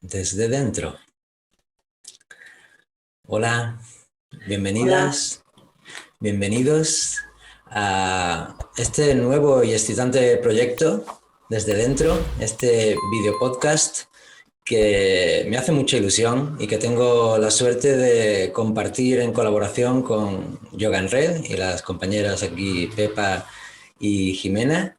desde dentro. Hola, bienvenidas, bienvenidos a este nuevo y excitante proyecto desde dentro, este video podcast que me hace mucha ilusión y que tengo la suerte de compartir en colaboración con Yoga en Red y las compañeras aquí Pepa y Jimena.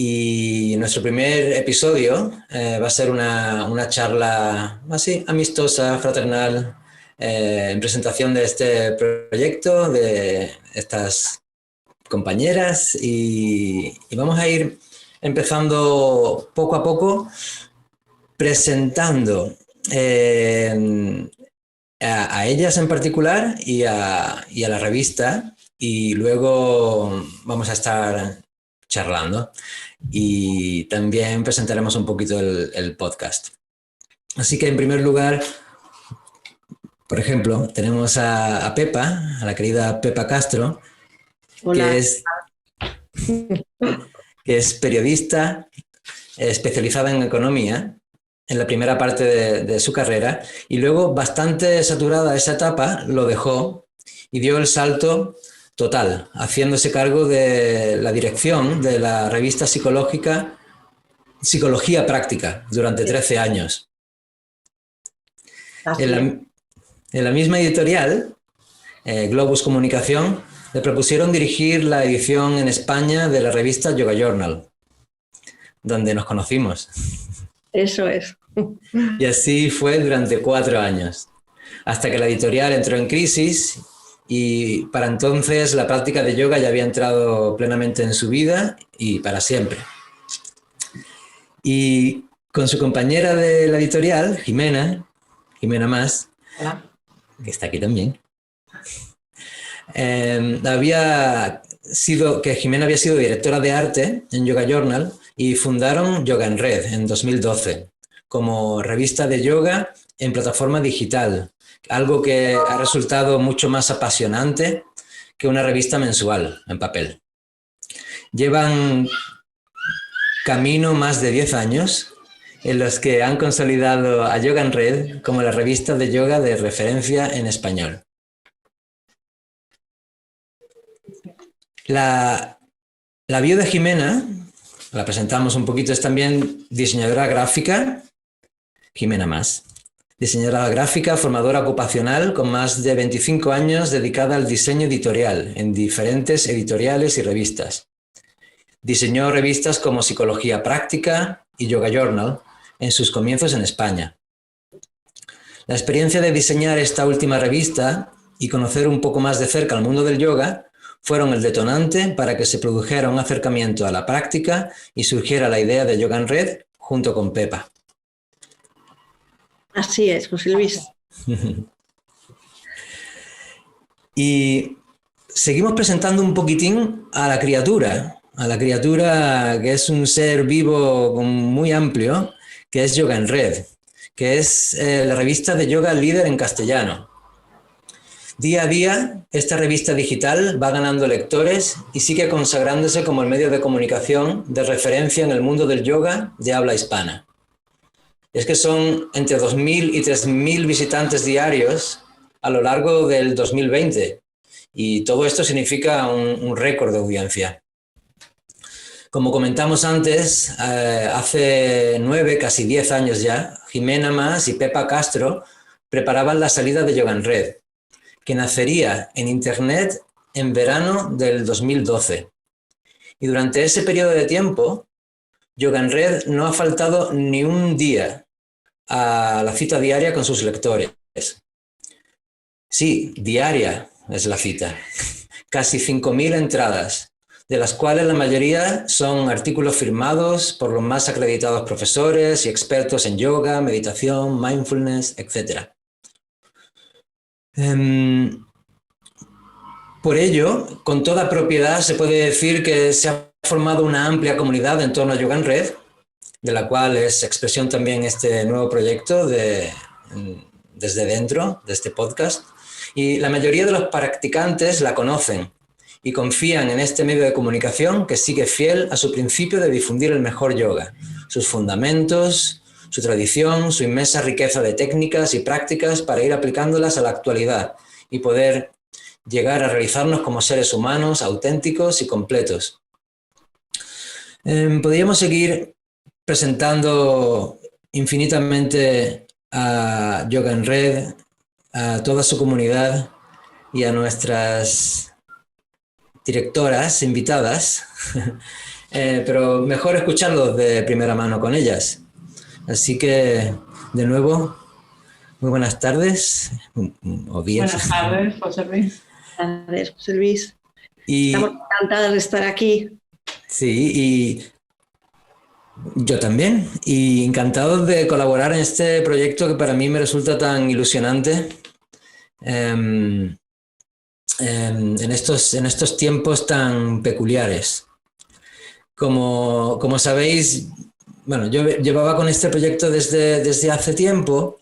Y nuestro primer episodio va a ser una charla así amistosa, fraternal, en presentación de este proyecto, de estas compañeras y vamos a ir empezando poco a poco presentando a ellas en particular y a la revista, y luego vamos a estar charlando y también presentaremos un poquito el podcast. Así que en primer lugar, por ejemplo, tenemos a Pepa, a la querida Pepa Castro. Hola. que es periodista especializada en economía en la primera parte de su carrera, y luego, bastante saturada esa etapa, lo dejó y dio el salto total, haciéndose cargo de la dirección de la revista psicológica Psicología Práctica durante 13 años. En la misma editorial, Globus Comunicación, le propusieron dirigir la edición en España de la revista Yoga Journal, donde nos conocimos. Eso es. Y así fue durante 4 años, hasta que la editorial entró en crisis y para entonces la práctica de yoga ya había entrado plenamente en su vida y para siempre. Y con su compañera de la editorial, Jimena Mas, Hola. que está aquí también, Jimena había sido directora de arte en Yoga Journal y fundaron Yoga en Red en 2012 como revista de yoga en plataforma digital, algo que ha resultado mucho más apasionante que una revista mensual en papel. Llevan camino más de 10 años en los que han consolidado a Yoga en Red como la revista de yoga de referencia en español. La bio de Jimena, la presentamos un poquito, es también diseñadora gráfica, Jimena Mas. Diseñadora gráfica, formadora ocupacional con más de 25 años dedicada al diseño editorial en diferentes editoriales y revistas. Diseñó revistas como Psicología Práctica y Yoga Journal en sus comienzos en España. La experiencia de diseñar esta última revista y conocer un poco más de cerca el mundo del yoga fueron el detonante para que se produjera un acercamiento a la práctica y surgiera la idea de Yoga en Red junto con Pepa. Así es, José Luis. Y seguimos presentando un poquitín a la criatura que es un ser vivo muy amplio, que es Yoga en Red, que es la revista de yoga líder en castellano. Día a día, esta revista digital va ganando lectores y sigue consagrándose como el medio de comunicación de referencia en el mundo del yoga de habla hispana. Es que son entre 2.000 y 3.000 visitantes diarios a lo largo del 2020, y todo esto significa un récord de audiencia. Como comentamos antes, hace 9, casi 10 años ya, Jimena Mas y Pepa Castro preparaban la salida de Yoga en Red, que nacería en Internet en verano del 2012. Y durante ese periodo de tiempo, Yoga en Red no ha faltado ni un día a la cita diaria con sus lectores. Sí, diaria es la cita. Casi 5.000 entradas, de las cuales la mayoría son artículos firmados por los más acreditados profesores y expertos en yoga, meditación, mindfulness, etc. Por ello, con toda propiedad se puede decir que se ha formado una amplia comunidad en torno a Yoga en Red, de la cual es expresión también este nuevo proyecto desde dentro de este podcast, y la mayoría de los practicantes la conocen y confían en este medio de comunicación que sigue fiel a su principio de difundir el mejor yoga, sus fundamentos, su tradición, su inmensa riqueza de técnicas y prácticas para ir aplicándolas a la actualidad y poder llegar a realizarnos como seres humanos auténticos y completos. Podríamos seguir presentando infinitamente a Yoga en Red, a toda su comunidad y a nuestras directoras invitadas, pero mejor escucharlos de primera mano con ellas. Así que, de nuevo, muy buenas tardes o días. Buenas tardes, José Luis. Buenas tardes, José Luis. Y, estamos encantadas de estar aquí. Sí, y yo también, y encantado de colaborar en este proyecto que para mí me resulta tan ilusionante en estos tiempos tan peculiares. Como sabéis, bueno, yo llevaba con este proyecto desde hace tiempo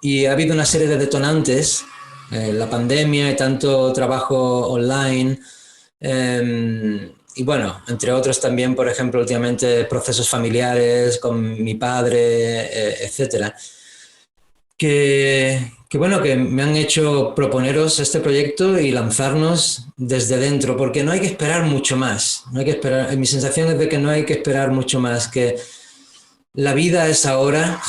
y ha habido una serie de detonantes, la pandemia y tanto trabajo online. Y bueno, entre otros también, por ejemplo, últimamente procesos familiares con mi padre, etcétera, que me han hecho proponeros este proyecto y lanzarnos desde dentro, porque no hay que esperar mucho más. No hay que esperar, mi sensación es de que no hay que esperar mucho más, que la vida es ahora.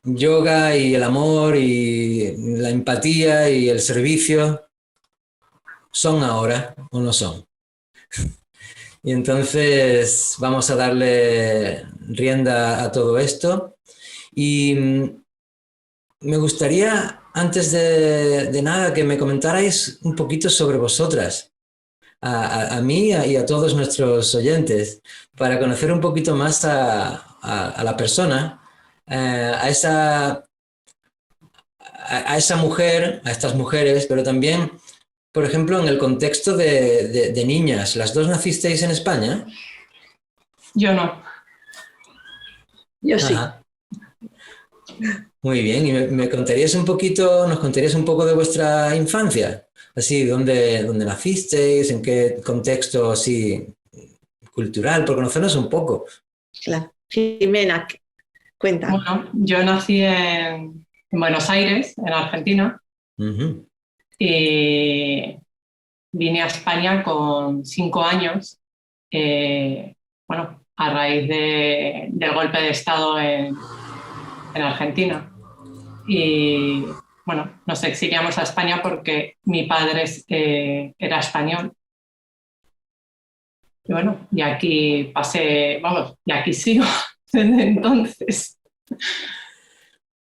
Yoga y el amor y la empatía y el servicio son ahora o no son. Y entonces vamos a darle rienda a todo esto. Y me gustaría, antes de nada, que me comentarais un poquito sobre vosotras, a mí y a todos nuestros oyentes, para conocer un poquito más a la persona, a esa mujer, a estas mujeres, pero también, por ejemplo, en el contexto de niñas. ¿Las dos nacisteis en España? Yo no. Yo sí. Ajá. Muy bien, y nos contarías un poco de vuestra infancia, así, dónde nacisteis, en qué contexto así cultural, por conocernos un poco. Claro. Jimena, cuenta. Bueno, yo nací en Buenos Aires, en Argentina, y vine a España con 5 años, bueno, a raíz del golpe de Estado en Argentina. Y bueno, nos exiliamos a España porque mi padre era español. Y bueno, y aquí pasé, vamos, y aquí sigo desde entonces.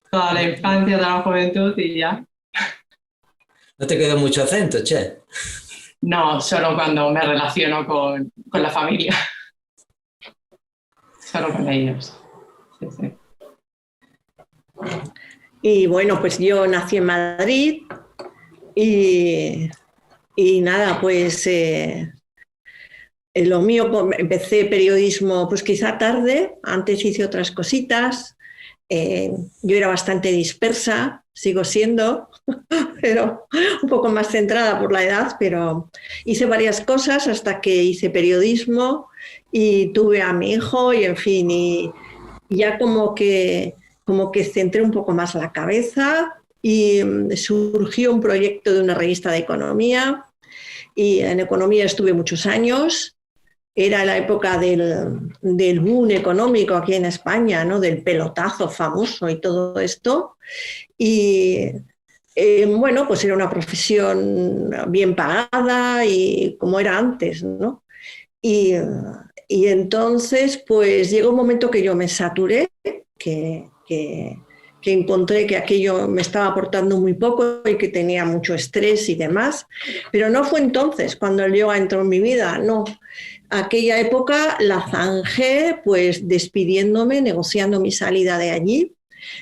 Toda la infancia, toda la juventud y ya. ¿No te quedó mucho acento, che? No, solo cuando me relaciono con la familia. Solo con ellos. Sí, sí. Y bueno, pues yo nací en Madrid y nada, pues lo mío, empecé periodismo pues quizá tarde, antes hice otras cositas. Yo era bastante dispersa, sigo siendo, pero un poco más centrada por la edad, pero hice varias cosas hasta que hice periodismo y tuve a mi hijo y en fin, y ya como que centré un poco más la cabeza y surgió un proyecto de una revista de economía y en economía estuve muchos años. Era la época del boom económico aquí en España, ¿no? Del pelotazo famoso y todo esto. Y bueno, pues era una profesión bien pagada y como era antes, ¿no? Y entonces, pues llegó un momento que yo me saturé, que encontré que aquello me estaba aportando muy poco y que tenía mucho estrés y demás. Pero no fue entonces cuando el yoga entró en mi vida, no. Aquella época la zanjé pues despidiéndome, negociando mi salida de allí,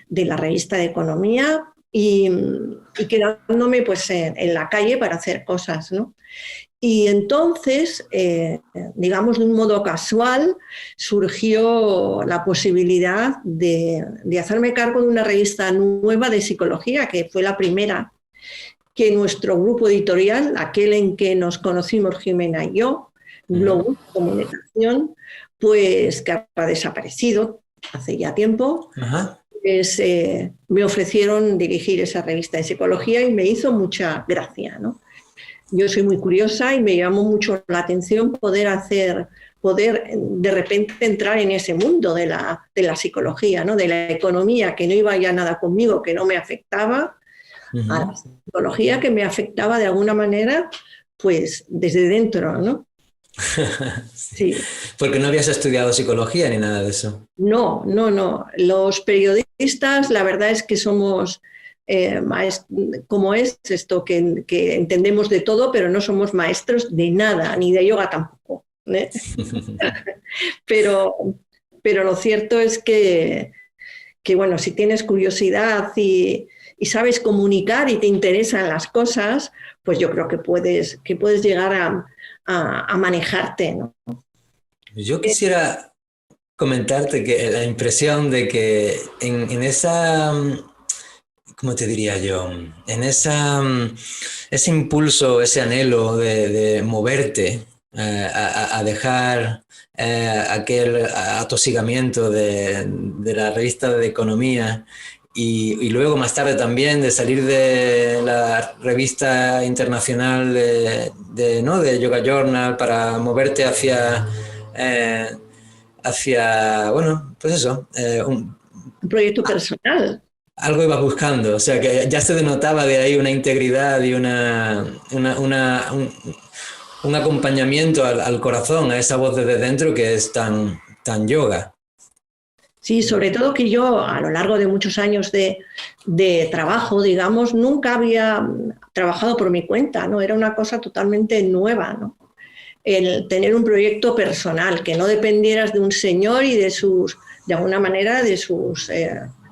de la revista de economía y quedándome pues en la calle para hacer cosas, ¿no? Y entonces, digamos de un modo casual, surgió la posibilidad de hacerme cargo de una revista nueva de psicología, que fue la primera que nuestro grupo editorial, aquel en que nos conocimos Jimena y yo, Globus Comunicación, pues que ha desaparecido hace ya tiempo. Pues, me ofrecieron dirigir esa revista de psicología y me hizo mucha gracia, ¿no? Yo soy muy curiosa y me llamó mucho la atención poder de repente entrar en ese mundo de la psicología, ¿no? De la economía, que no iba ya nada conmigo, que no me afectaba, a la psicología que me afectaba de alguna manera, pues desde dentro, ¿no? Sí. Porque no habías estudiado psicología ni nada de eso. No. Los periodistas, la verdad es que somos, como es esto, que entendemos de todo, pero no somos maestros de nada, ni de yoga tampoco, ¿eh? pero lo cierto es que bueno, si tienes curiosidad y sabes comunicar y te interesan las cosas, pues yo creo que puedes llegar a manejarte, ¿no? Yo quisiera comentarte que la impresión de que en esa, ¿cómo te diría yo? En ese impulso, ese anhelo de moverte, a dejar aquel atosigamiento de la revista de economía y luego más tarde también de salir de la revista internacional de Yoga Journal para moverte hacia bueno, pues eso, un proyecto personal. Algo ibas buscando, o sea que ya se denotaba de ahí una integridad y un acompañamiento al corazón, a esa voz desde dentro que es tan yoga. Sí, sobre todo que yo a lo largo de muchos años de trabajo, digamos, nunca había trabajado por mi cuenta, ¿no? Era una cosa totalmente nueva, ¿no? El tener un proyecto personal, que no dependieras de un señor y de alguna manera, de sus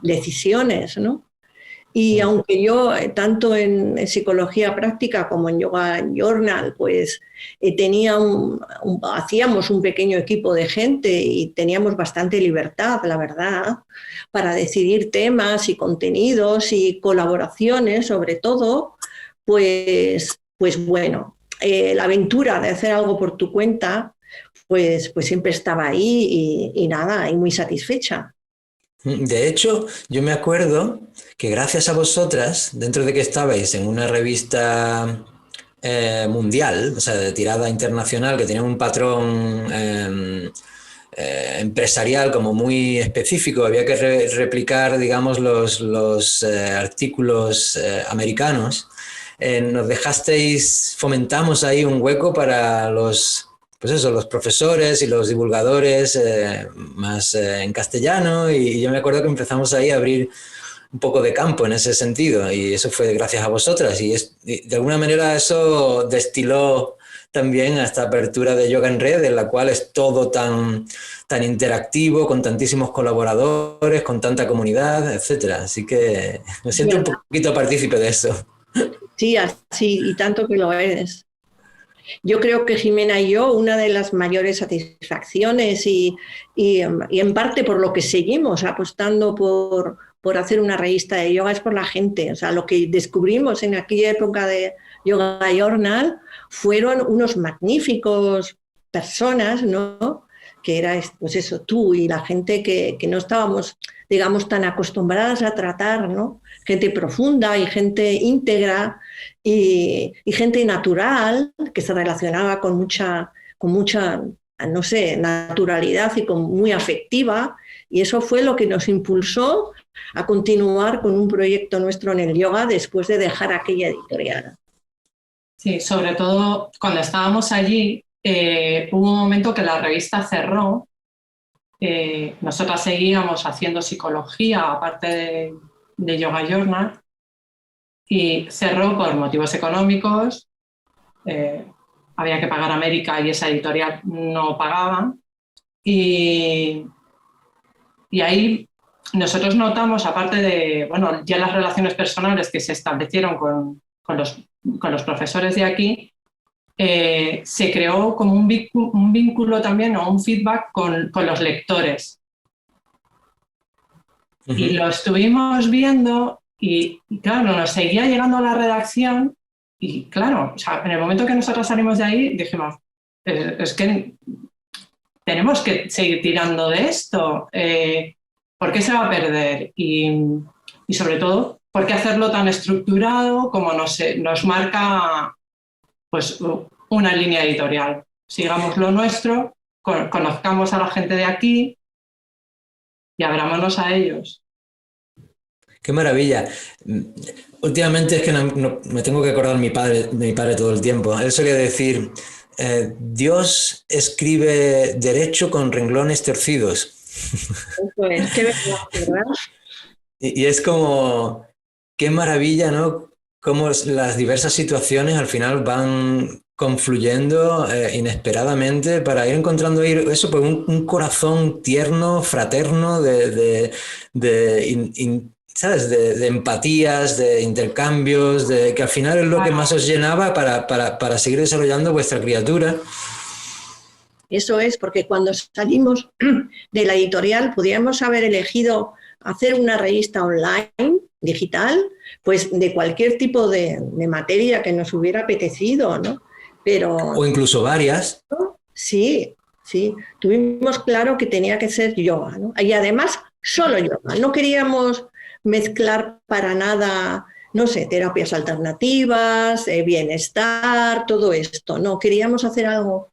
decisiones, ¿no? Y aunque yo, tanto en psicología práctica como en Yoga Journal, pues hacíamos un pequeño equipo de gente y teníamos bastante libertad, la verdad, para decidir temas y contenidos y colaboraciones, sobre todo, pues bueno, la aventura de hacer algo por tu cuenta, pues siempre estaba ahí y nada, y muy satisfecha. De hecho, yo me acuerdo que gracias a vosotras, dentro de que estabais en una revista mundial, o sea, de tirada internacional, que tenía un patrón empresarial como muy específico, había que replicar, digamos, los artículos americanos. Nos dejasteis, fomentamos ahí un hueco para los profesores y los divulgadores más en castellano, y yo me acuerdo que empezamos ahí a abrir un poco de campo en ese sentido, y eso fue gracias a vosotras, y de alguna manera eso destiló también a esta apertura de Yoga en Red, en la cual es todo tan interactivo, con tantísimos colaboradores, con tanta comunidad, etcétera. Así que me siento un poquito partícipe de eso. Sí, así, y tanto que lo eres. Yo creo que Jimena y yo, una de las mayores satisfacciones y en parte por lo que seguimos apostando por hacer una revista de yoga es por la gente. O sea, lo que descubrimos en aquella época de Yoga Journal fueron unos magníficos personas, ¿no? Que era, pues eso, tú y la gente que no estábamos, digamos, tan acostumbradas a tratar, ¿no? Gente profunda y gente íntegra y gente natural que se relacionaba con mucha, no sé, naturalidad y muy afectiva, y eso fue lo que nos impulsó a continuar con un proyecto nuestro en el yoga después de dejar aquella editorial. Sí, sobre todo cuando estábamos allí, hubo un momento que la revista cerró. Nosotras seguíamos haciendo psicología, aparte de Yoga Journal, y cerró por motivos económicos. Había que pagar a América y esa editorial no pagaba. Y ahí nosotros notamos, aparte de, bueno, ya las relaciones personales que se establecieron con los profesores de aquí, se creó como un vínculo también o un feedback con los lectores. Uh-huh. Y lo estuvimos viendo y claro, nos seguía llegando a la redacción y claro, o sea, en el momento que nosotros salimos de ahí dijimos, es que tenemos que seguir tirando de esto. ¿Por qué se va a perder? Y sobre todo, ¿por qué hacerlo tan estructurado como nos marca pues, una línea editorial? Sigamos lo nuestro, conozcamos a la gente de aquí y abrámonos a ellos. Qué maravilla. Últimamente es que me tengo que acordar de mi padre todo el tiempo. Él solía decir, Dios escribe derecho con renglones torcidos. Eso es, qué verdad. Y es como, qué maravilla, ¿no? Cómo las diversas situaciones al final van confluyendo inesperadamente para ir encontrando ahí eso, pues un corazón tierno, fraterno, ¿sabes? De empatías, de intercambios, que al final es lo que más os llenaba para seguir desarrollando vuestra criatura. Eso es, porque cuando salimos de la editorial podíamos haber elegido hacer una revista online, digital, pues de cualquier tipo de materia que nos hubiera apetecido, ¿no? Pero o incluso varias. sí, tuvimos claro que tenía que ser yoga, ¿no? Y además solo yoga, no queríamos mezclar para nada, no sé, terapias alternativas, bienestar, todo esto, no, queríamos hacer algo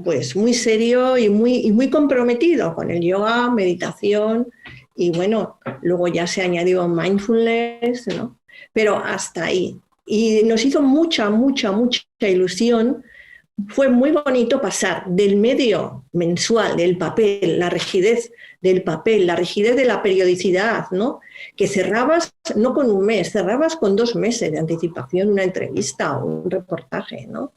pues muy serio y muy comprometido con el yoga, meditación y bueno, luego ya se añadió mindfulness, ¿no? Pero hasta ahí. Y nos hizo mucha ilusión. Fue muy bonito pasar del medio mensual, del papel, la rigidez del papel, la rigidez de la periodicidad, ¿no? Que cerrabas no con un mes, cerrabas con 2 meses de anticipación una entrevista o un reportaje, ¿no?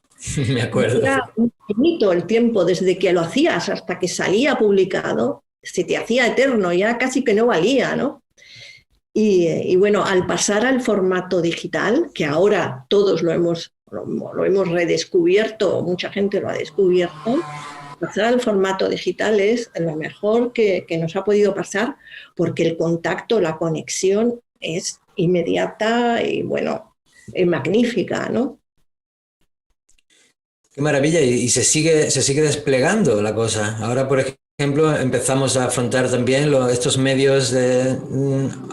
Me acuerdo. Era infinito el tiempo desde que lo hacías hasta que salía publicado, se te hacía eterno, ya casi que no valía, ¿no? Y bueno, al pasar al formato digital, que ahora todos lo hemos redescubierto, mucha gente lo ha descubierto, pasar al formato digital es lo mejor que nos ha podido pasar porque el contacto, la conexión es inmediata y bueno, es magnífica, ¿no? Qué maravilla, y se sigue desplegando la cosa. Ahora, por ejemplo, empezamos a afrontar también estos medios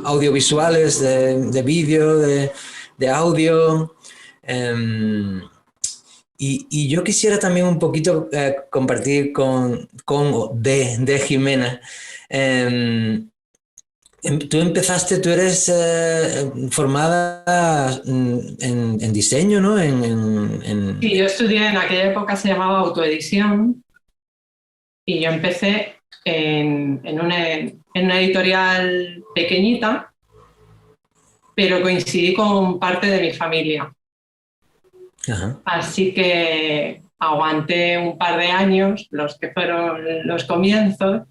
audiovisuales, de vídeo, de audio. Y yo quisiera también un poquito compartir de Jimena. Tú eres formada en diseño, ¿no? Sí, yo estudié en aquella época, se llamaba autoedición, y yo empecé en una editorial pequeñita, pero coincidí con parte de mi familia. Ajá. Así que aguanté un par de años, los que fueron los comienzos,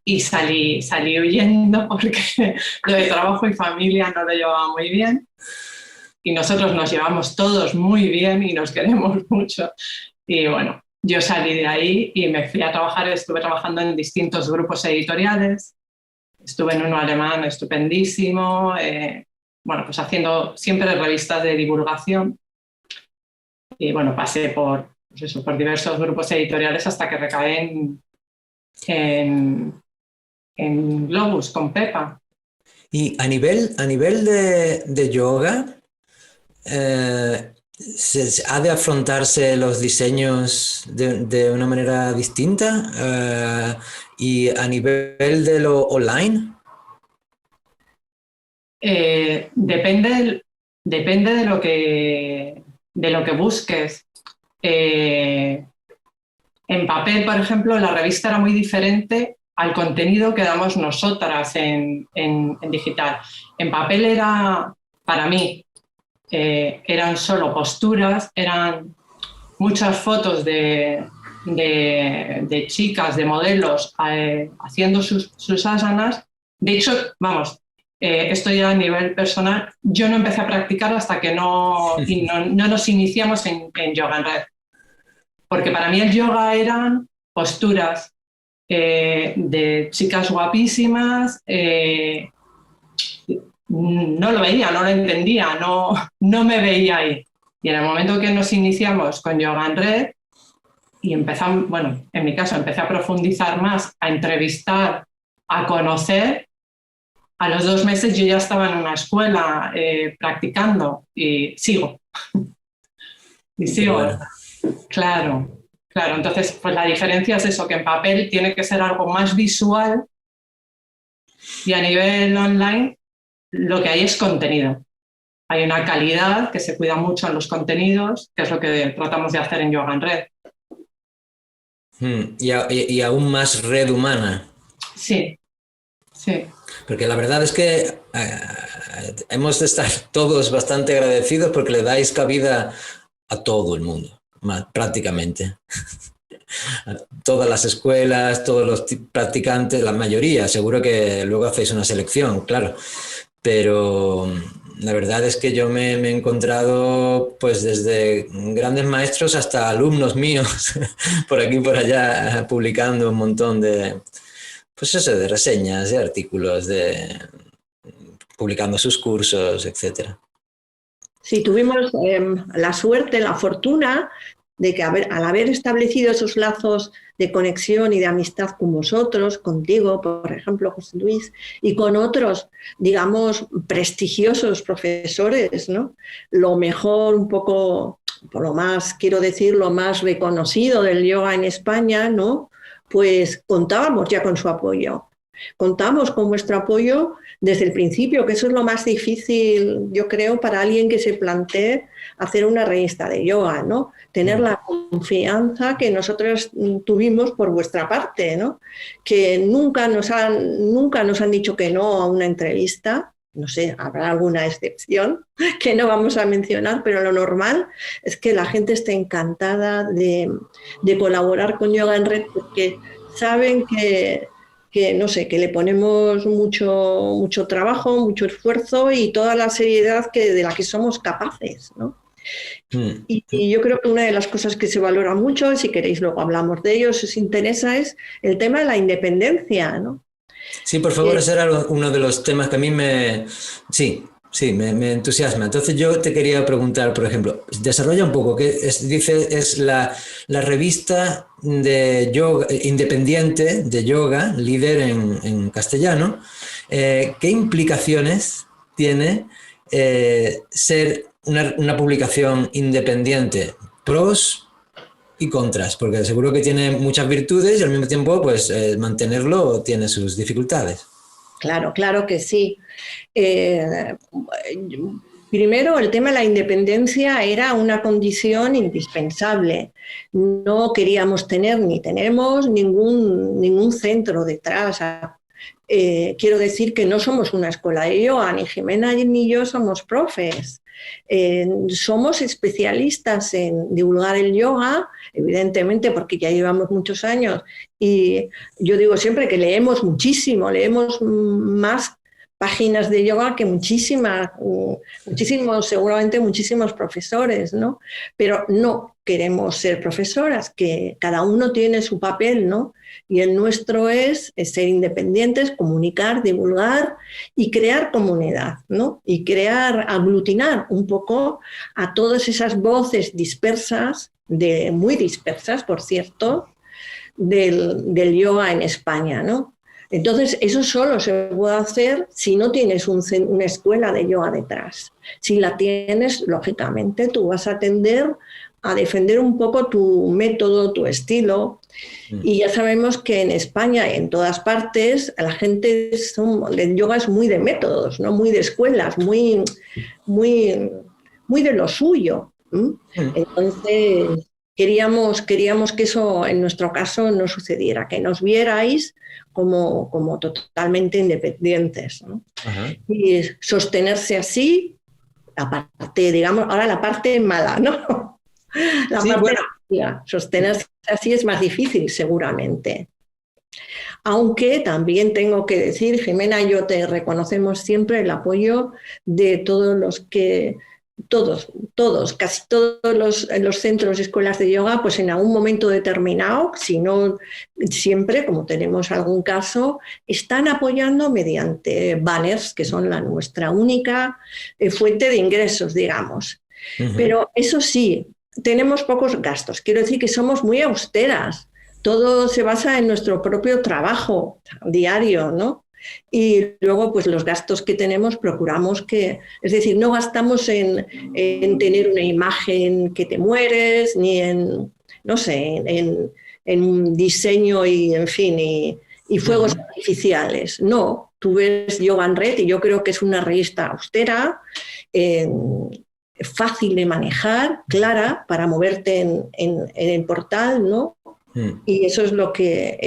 y salí huyendo porque lo de trabajo y familia no lo llevaba muy bien. Y nosotros nos llevamos todos muy bien y nos queremos mucho. Y bueno, yo salí de ahí y me fui a trabajar, estuve trabajando en distintos grupos editoriales, estuve en uno alemán estupendísimo, bueno, pues haciendo siempre revistas de divulgación. Y bueno, pasé por diversos grupos editoriales hasta que recaí en Globus con Pepa. Y a nivel de yoga, ¿ha de afrontarse los diseños de una manera distinta? Y a nivel de lo online. Depende de lo que busques. En papel, por ejemplo, la revista era muy diferente al contenido que damos nosotras en digital. En papel era, para mí, eran solo posturas, eran muchas fotos de chicas, de modelos haciendo sus asanas. De hecho, vamos, esto ya a nivel personal, yo no empecé a practicar hasta que no nos iniciamos en Yoga en Red. Porque para mí el yoga eran posturas de chicas guapísimas, no lo veía, no lo entendía, no me veía ahí. Y en el momento que nos iniciamos con Yoga en Red, y empezamos, bueno, en mi caso empecé a profundizar más, a entrevistar, a conocer. A los 2 meses yo ya estaba en una escuela practicando y sigo. Y sigo. Bueno. Claro, claro. Entonces, pues la diferencia es eso, que en papel tiene que ser algo más visual y a nivel online lo que hay es contenido. Hay una calidad que se cuida mucho en los contenidos, que es lo que tratamos de hacer en Yoga en Red. Y aún más red humana. Sí, sí. Porque la verdad es que hemos de estar todos bastante agradecidos porque le dais cabida a todo el mundo, prácticamente. A todas las escuelas, todos los practicantes, la mayoría. Seguro que luego hacéis una selección, claro. Pero la verdad es que yo me he encontrado pues desde grandes maestros hasta alumnos míos por aquí y por allá publicando un montón de, pues eso, de reseñas, de artículos, publicando sus cursos, etcétera. Sí, tuvimos la suerte, la fortuna de que al haber establecido esos lazos de conexión y de amistad con vosotros, contigo, por ejemplo, José Luis, y con otros, digamos, prestigiosos profesores, ¿no? Lo mejor, un poco, por lo más, quiero decir, lo más reconocido del yoga en España, ¿no? Pues contábamos ya con su apoyo. Contamos con vuestro apoyo desde el principio, que eso es lo más difícil, yo creo, para alguien que se plantee hacer una revista de yoga, ¿no? Tener la confianza que nosotros tuvimos por vuestra parte, ¿no? Que nunca nos han dicho que no a una entrevista. No sé, habrá alguna excepción que no vamos a mencionar, pero lo normal es que la gente esté encantada de colaborar con Yoga en Red porque saben que no sé, que le ponemos mucho trabajo, mucho esfuerzo y toda la seriedad de la que somos capaces, ¿no? Y yo creo que una de las cosas que se valora mucho, y si queréis luego hablamos de ello, si os interesa, es el tema de la independencia, ¿no? Sí, por favor, ese era uno de los temas que a mí me entusiasma. Entonces yo te quería preguntar, por ejemplo, desarrolla un poco, es la revista de yoga independiente de yoga, líder en castellano. ¿Qué implicaciones tiene ser una publicación independiente? Pros y contras, porque seguro que tiene muchas virtudes y al mismo tiempo pues mantenerlo tiene sus dificultades. Claro, claro que sí. Primero, el tema de la independencia era una condición indispensable. No queríamos tener ni tenemos ningún centro detrás. Quiero decir que no somos una escuela de yoga, ni Jimena ni yo somos profes. Somos especialistas en divulgar el yoga, evidentemente porque ya llevamos muchos años y yo digo siempre que leemos muchísimo, leemos más páginas de yoga que seguramente muchísimos profesores, ¿no? Pero no queremos ser profesoras, que cada uno tiene su papel, ¿no? Y el nuestro es ser independientes, comunicar, divulgar y crear comunidad, ¿no? Y aglutinar un poco a todas esas voces dispersas, muy dispersas, por cierto, del yoga en España, ¿no? Entonces, eso solo se puede hacer si no tienes una escuela de yoga detrás. Si la tienes, lógicamente, tú vas a tender a defender un poco tu método, tu estilo. Y ya sabemos que en España y en todas partes la gente el yoga es muy de métodos, ¿no? Muy de escuelas, muy de lo suyo. Entonces, queríamos que eso en nuestro caso no sucediera, que nos vierais como totalmente independientes, ¿no? Y sostenerse así, aparte, digamos, ahora la parte mala, ¿no? La parte negativa, sostenerse así es más difícil seguramente. Aunque también tengo que decir, Jimena y yo te reconocemos siempre el apoyo de todos los que casi todos los centros y escuelas de yoga, pues en algún momento determinado, si no siempre, como tenemos algún caso, están apoyando mediante banners, que son nuestra única fuente de ingresos, digamos. Pero eso sí, tenemos pocos gastos. Quiero decir que somos muy austeras. Todo se basa en nuestro propio trabajo diario, ¿no? Y luego, pues los gastos que tenemos procuramos que, es decir, no gastamos en tener una imagen que te mueres, ni en, no sé, en diseño y, en fin, y fuegos artificiales. No, tú ves Yoga en Red y yo creo que es una revista austera, fácil de manejar, clara, para moverte en el portal, ¿no? Y eso es lo que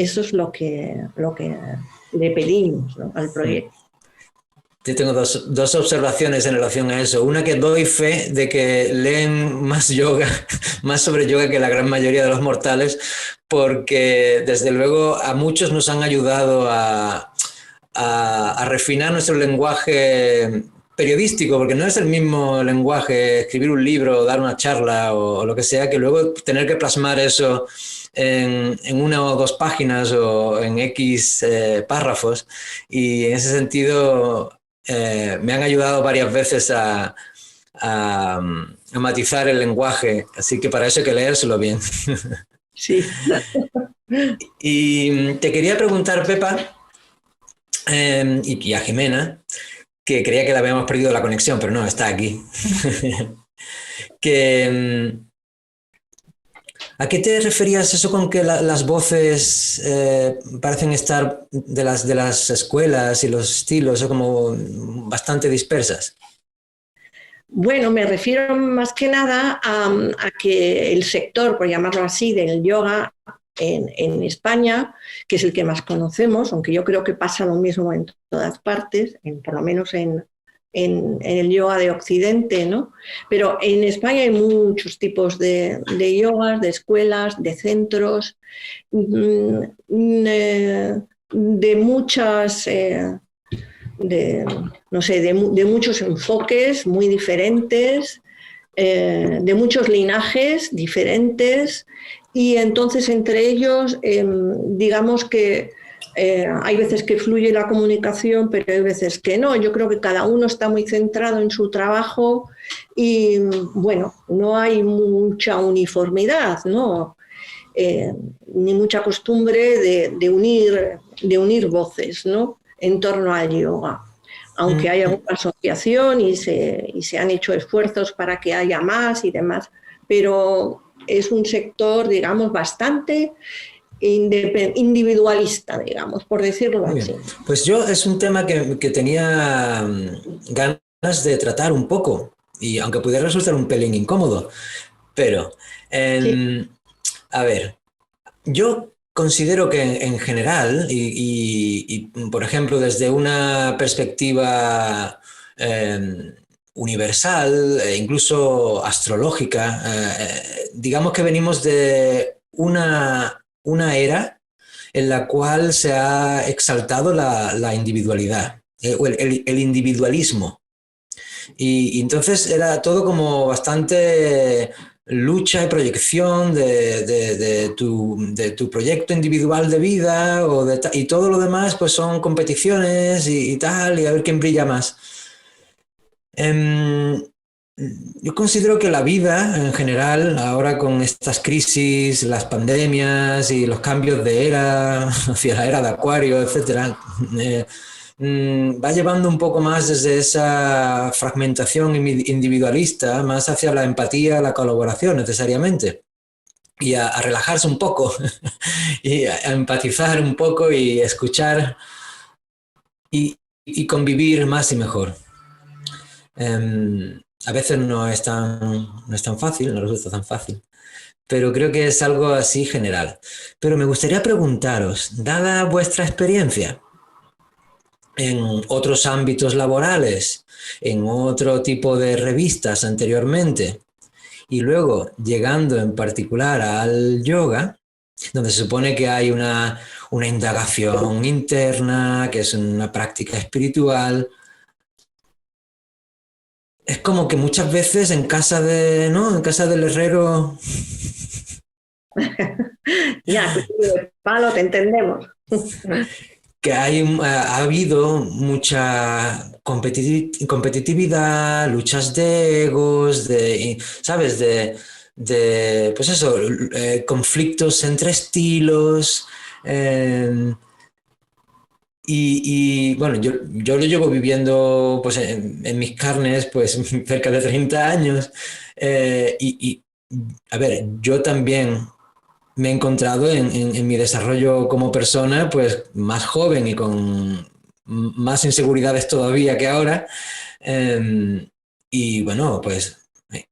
le pedimos, ¿no?, al proyecto. Yo tengo dos observaciones en relación a eso. Una, que doy fe de que leen más yoga, más sobre yoga que la gran mayoría de los mortales, porque desde luego a muchos nos han ayudado a refinar nuestro lenguaje periodístico, porque no es el mismo lenguaje escribir un libro, dar una charla o lo que sea, que luego tener que plasmar eso en una o dos páginas o en X párrafos. Y en ese sentido me han ayudado varias veces a matizar el lenguaje, así que para eso hay que leérselo bien. Sí. Y te quería preguntar, Pepa, y a Jimena, que creía que le habíamos perdido la conexión, pero no, está aquí. ¿A qué te referías eso con que las voces parecen estar de las escuelas y los estilos como bastante dispersas? Bueno, me refiero más que nada a que el sector, por llamarlo así, del yoga en España, que es el que más conocemos, aunque yo creo que pasa lo mismo en todas partes, por lo menos en el yoga de Occidente, ¿no? Pero en España hay muchos tipos de yogas, de escuelas, de centros, de muchas... de muchos enfoques muy diferentes, de muchos linajes diferentes, y entonces entre ellos, digamos que hay veces que fluye la comunicación, pero hay veces que no. Yo creo que cada uno está muy centrado en su trabajo y, bueno, no hay mucha uniformidad, ¿no? Ni mucha costumbre de unir voces, ¿no?, en torno al yoga, aunque haya una asociación y se han hecho esfuerzos para que haya más y demás, pero es un sector, digamos, bastante individualista, digamos, por decirlo así. Pues yo es un tema que tenía ganas de tratar un poco, y aunque pudiera resultar un pelín incómodo, pero Sí. a ver, yo considero que en general, y, por ejemplo desde una perspectiva universal e incluso astrológica, digamos que venimos de una era en la cual se ha exaltado la individualidad, o el individualismo. Y entonces era todo como bastante lucha y proyección de tu proyecto individual de vida y todo lo demás pues son competiciones y tal, y a ver quién brilla más. Yo considero que la vida en general, ahora con estas crisis, las pandemias y los cambios de era hacia la era de Acuario, etcétera, va llevando un poco más desde esa fragmentación individualista, más hacia la empatía, la colaboración necesariamente, y a relajarse un poco, y a empatizar un poco y escuchar y convivir más y mejor. A veces no es tan fácil, no resulta tan fácil, pero creo que es algo así general. Pero me gustaría preguntaros, dada vuestra experiencia en otros ámbitos laborales, en otro tipo de revistas anteriormente, y luego llegando en particular al yoga, donde se supone que hay una indagación interna, que es una práctica espiritual. Es como que muchas veces en casa en casa del herrero... Ya, palo, te entendemos. Que ha habido mucha competitividad, luchas de egos, ¿sabes? pues eso, conflictos entre estilos. Bueno, yo lo llevo viviendo pues, en mis carnes pues, cerca de 30 años. A ver, yo también me he encontrado en mi desarrollo como persona pues, más joven y con más inseguridades todavía que ahora. Y bueno, pues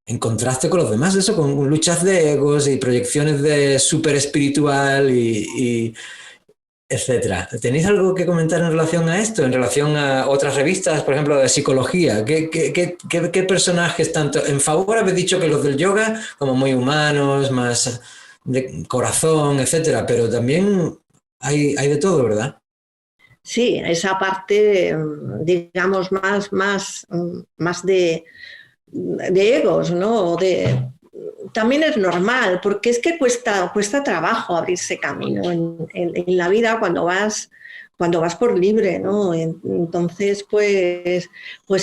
en contraste con los demás, eso, con luchas de egos y proyecciones de súper espiritual y etcétera. ¿Tenéis algo que comentar en relación a esto? En relación a otras revistas, por ejemplo, de psicología. ¿Qué personajes tanto en favor habéis dicho que los del yoga, como muy humanos, más de corazón, etcétera? Pero también hay de todo, ¿verdad? Sí, esa parte, digamos, más de egos, ¿no? También es normal, porque es que cuesta trabajo abrirse camino en la vida cuando vas por libre, ¿no? Entonces, pues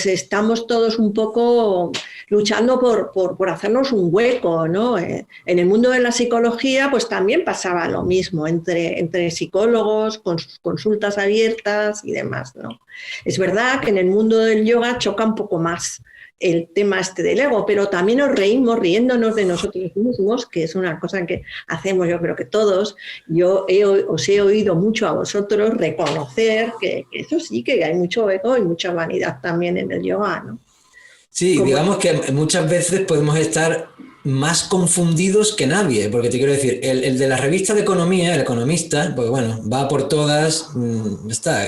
estamos todos un poco luchando por hacernos un hueco, ¿no? En el mundo de la psicología, pues también pasaba lo mismo, entre psicólogos, con sus consultas abiertas y demás, ¿no? Es verdad que en el mundo del yoga choca un poco más el tema este del ego, pero también nos reímos riéndonos de nosotros mismos, que es una cosa que hacemos yo creo que todos. Os he oído mucho a vosotros reconocer que eso sí, que hay mucho ego y mucha vanidad también en el yoga, ¿no? Sí, Como, digamos que muchas veces podemos estar más confundidos que nadie, porque te quiero decir, el de la revista de economía, el economista, pues bueno, va por todas, está,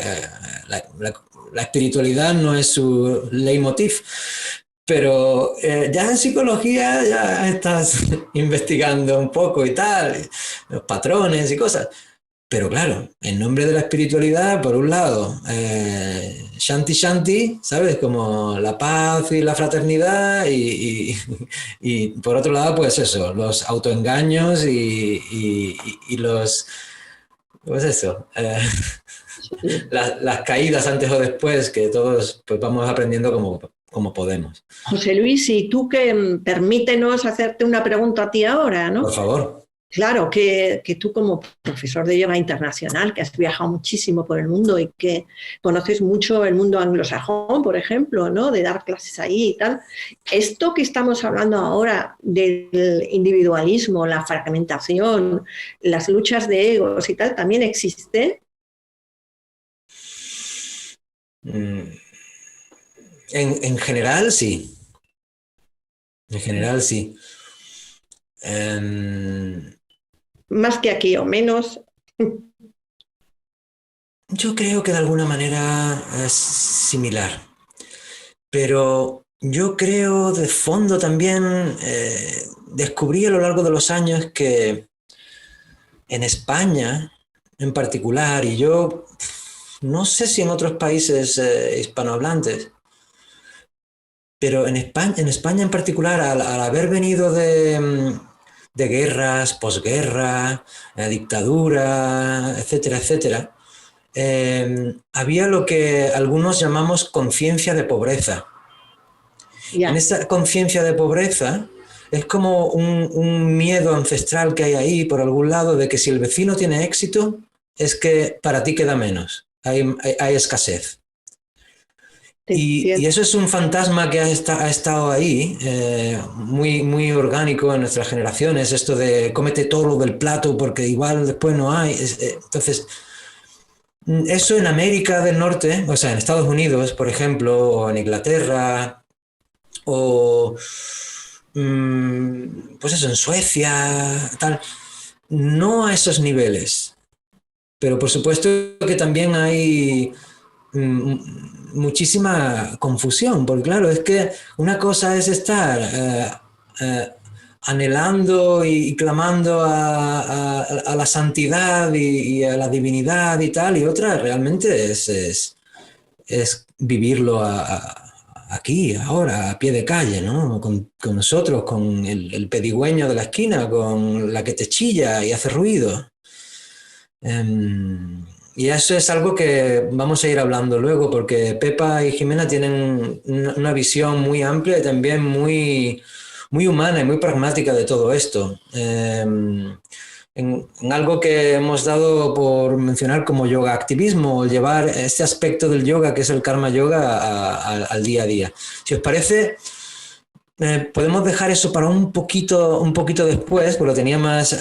la espiritualidad no es su leitmotiv, pero ya en psicología ya estás investigando un poco y tal, los patrones y cosas. Pero claro, en nombre de la espiritualidad, por un lado, Shanti Shanti, ¿sabes? Como la paz y la fraternidad, y por otro lado, pues eso, los autoengaños y los, pues eso, las caídas antes o después, que todos pues vamos aprendiendo como podemos. José Luis, y tú que permítenos hacerte una pregunta a ti ahora, Por ¿no? favor. Claro, que tú como profesor de yoga internacional, que has viajado muchísimo por el mundo y que conoces mucho el mundo anglosajón, por ejemplo, ¿no? De dar clases ahí y tal. Esto que estamos hablando ahora del individualismo, la fragmentación, las luchas de egos y tal, ¿también existe? En general, sí. En general, sí. Más que aquí o menos. Yo creo que de alguna manera es similar, pero yo creo de fondo también, descubrí a lo largo de los años que en España en particular, y yo no sé si en otros países hispanohablantes, pero en España en particular, al haber venido de guerras, posguerra, dictadura, etcétera, etcétera, había lo que algunos llamamos conciencia de pobreza. En Ya. esa conciencia de pobreza es como un miedo ancestral que hay ahí por algún lado de que si el vecino tiene éxito es que para ti queda menos, hay escasez. Y eso es un fantasma que ha estado ahí, muy orgánico en nuestras generaciones, esto de cómete todo lo del plato porque igual después no hay. Entonces, eso en América del Norte, o sea, en Estados Unidos, por ejemplo, o en Inglaterra, o pues eso, en Suecia, tal, no a esos niveles. Pero por supuesto que también hay muchísima confusión, porque claro, es que una cosa es estar anhelando y clamando a la santidad y a la divinidad y tal, y otra realmente es vivirlo aquí, ahora, a pie de calle, ¿no? Con nosotros, con el pedigüeño de la esquina, con la que te chilla y hace ruido. Y eso es algo que vamos a ir hablando luego, porque Pepa y Jimena tienen una visión muy amplia y también muy humana y muy pragmática de todo esto. En algo que hemos dado por mencionar como yoga activismo, llevar este aspecto del yoga, que es el karma yoga, al día a día. Si os parece, podemos dejar eso para un poquito después, porque lo tenía más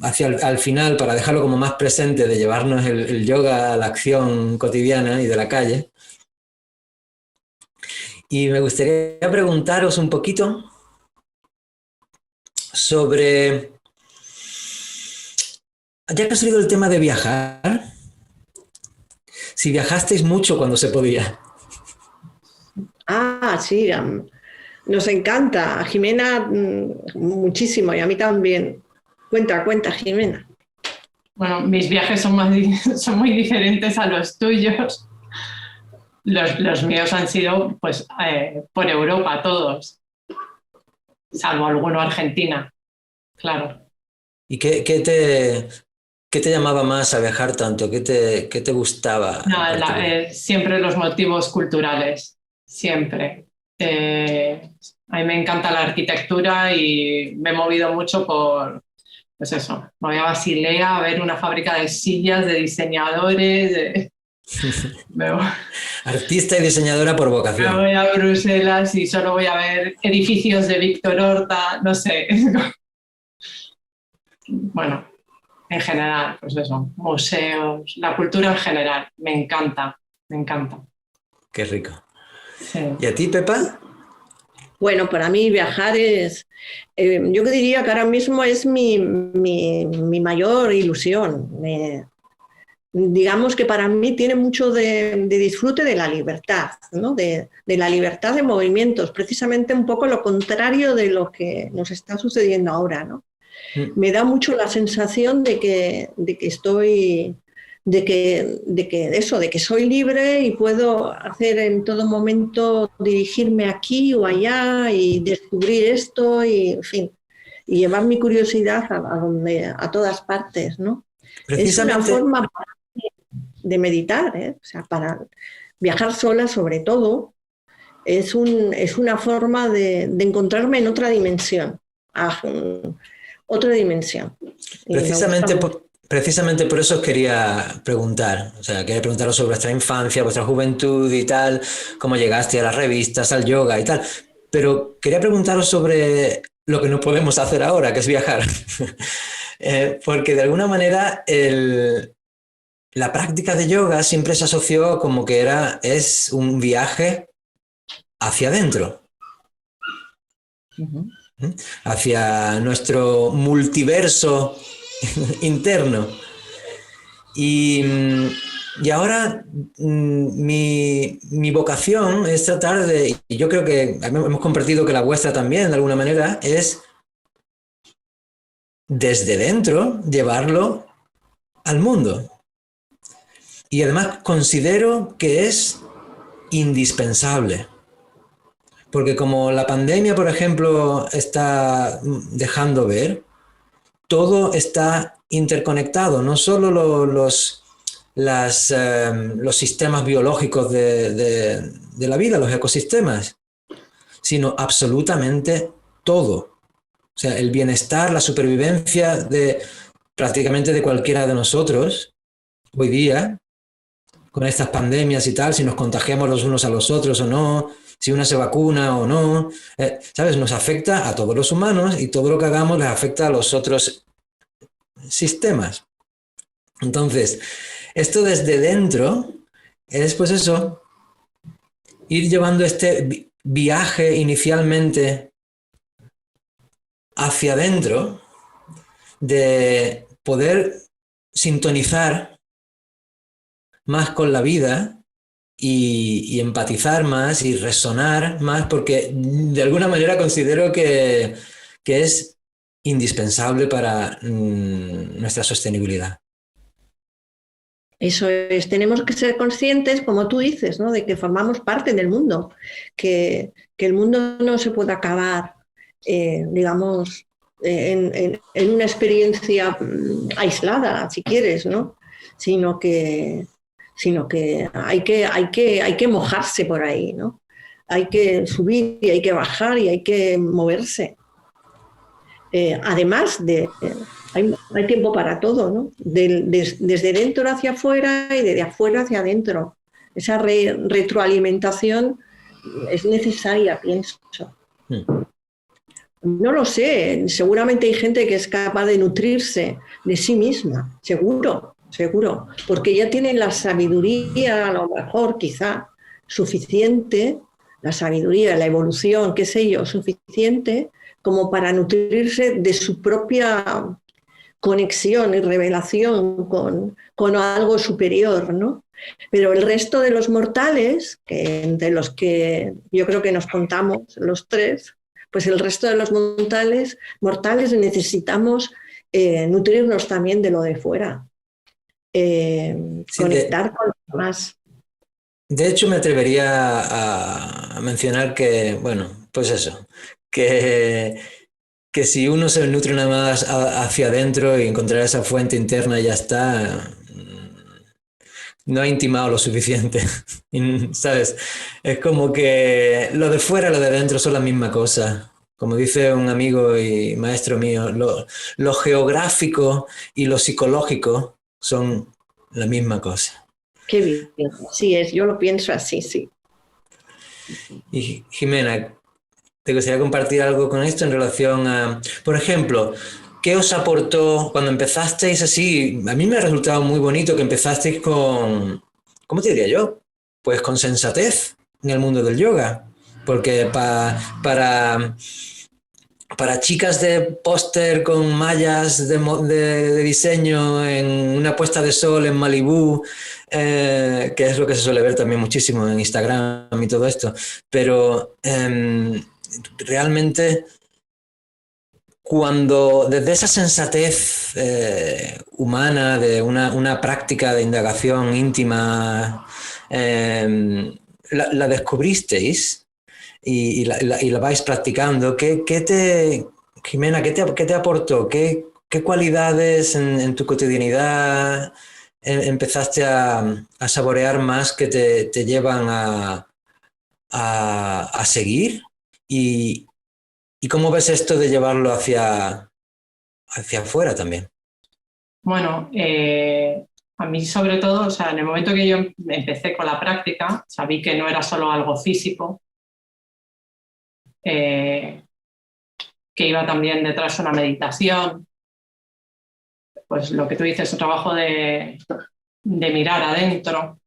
hacia al final, para dejarlo como más presente, de llevarnos el yoga a la acción cotidiana y de la calle. Y me gustaría preguntaros un poquito sobre, ya que ha salido el tema de viajar, si viajasteis mucho cuando se podía. Ah, sí, nos encanta. A Jimena muchísimo y a mí también. Cuenta, Jimena. Bueno, mis viajes son muy diferentes a los tuyos. Los míos han sido pues, por Europa, todos, salvo alguno Argentina, claro. ¿Y qué te llamaba más a viajar tanto? ¿Qué te gustaba? No, siempre los motivos culturales, siempre. A mí me encanta la arquitectura y me he movido mucho por, pues eso, me voy a Basilea a ver una fábrica de sillas, de diseñadores. Artista y diseñadora por vocación. Me voy a Bruselas y solo voy a ver edificios de Víctor Horta, no sé. Bueno, en general, pues eso, museos, la cultura en general, me encanta, me encanta. Qué rico. Sí. ¿Y a ti, Pepa? Bueno, para mí viajar es, yo diría que ahora mismo es mi mayor ilusión. Digamos que para mí tiene mucho de disfrute de la libertad, ¿no? De la libertad de movimientos, precisamente un poco lo contrario de lo que nos está sucediendo ahora, ¿no? Me da mucho la sensación de que estoy, de que soy libre y puedo hacer en todo momento, dirigirme aquí o allá y descubrir esto y, en fin, y llevar mi curiosidad a todas partes, ¿no? Es una forma de meditar, ¿eh? O sea, para viajar sola sobre todo, es una forma de encontrarme en otra dimensión. Otra dimensión. Precisamente por eso os quería preguntar, o sea, quería preguntaros sobre vuestra infancia, vuestra juventud y tal, cómo llegaste a las revistas, al yoga y tal, pero quería preguntaros sobre lo que no podemos hacer ahora, que es viajar, porque de alguna manera la práctica de yoga siempre se asoció como que es un viaje hacia adentro. Uh-huh. Hacia nuestro multiverso interno. Y ahora mi vocación es tratar de, y yo creo que hemos compartido que la vuestra también de alguna manera, es desde dentro llevarlo al mundo. Y además considero que es indispensable. Porque como la pandemia, por ejemplo, está dejando ver, todo está interconectado, no solo los sistemas biológicos de la vida, los ecosistemas, sino absolutamente todo. O sea, el bienestar, la supervivencia prácticamente de cualquiera de nosotros, hoy día, con estas pandemias y tal, si nos contagiamos los unos a los otros o no, si una se vacuna o no, ¿sabes? Nos afecta a todos los humanos y todo lo que hagamos les afecta a los otros sistemas. Entonces, esto desde dentro es pues eso, ir llevando este viaje inicialmente hacia adentro, de poder sintonizar más con la vida y empatizar más y resonar más, porque de alguna manera considero que es indispensable para nuestra sostenibilidad. Eso es, tenemos que ser conscientes, como tú dices, ¿no? De que formamos parte del mundo, que el mundo no se puede acabar, digamos, en una experiencia aislada, si quieres, ¿no? Sino que hay que mojarse por ahí, ¿no? hay que subir y hay que bajar y hay que moverse. Además de... hay tiempo para todo, ¿no? Desde dentro hacia afuera y desde afuera hacia adentro. Esa retroalimentación es necesaria, pienso. No lo sé, seguramente hay gente que es capaz de nutrirse de sí misma, seguro, porque ya tienen la sabiduría, a lo mejor, quizá, suficiente, la sabiduría, la evolución, qué sé yo, suficiente como para nutrirse de su propia conexión y revelación con algo superior, ¿no? Pero el resto de los mortales, de los que yo creo que nos contamos los tres, pues el resto de los mortales necesitamos nutrirnos también de lo de fuera, conectar con los demás. De hecho, me atrevería a mencionar que, bueno, pues eso, que si uno se nutre nada más hacia adentro y encontrar esa fuente interna, ya está, no ha intimado lo suficiente, ¿sabes? Es como que lo de fuera y lo de adentro son la misma cosa. Como dice un amigo y maestro mío, lo geográfico y lo psicológico son la misma cosa. Qué bien, sí es, yo lo pienso así, sí. Y Jimena, ¿te gustaría compartir algo con esto en relación a, por ejemplo, qué os aportó cuando empezasteis así? A mí me ha resultado muy bonito que empezasteis con, ¿cómo te diría yo? Pues con sensatez en el mundo del yoga, porque para chicas de póster con mallas de diseño en una puesta de sol en Malibú, que es lo que se suele ver también muchísimo en Instagram y todo esto, pero realmente cuando desde esa sensatez humana, de una práctica de indagación íntima, la descubristeis y la vais practicando, Jimena, qué te aportó? ¿Qué cualidades en tu cotidianidad empezaste a saborear más que te llevan a seguir? ¿Y cómo ves esto de llevarlo hacia afuera también? Bueno, a mí sobre todo, o sea, en el momento que yo empecé con la práctica, sabí que no era solo algo físico, que iba también detrás una meditación, pues lo que tú dices, un trabajo de mirar adentro.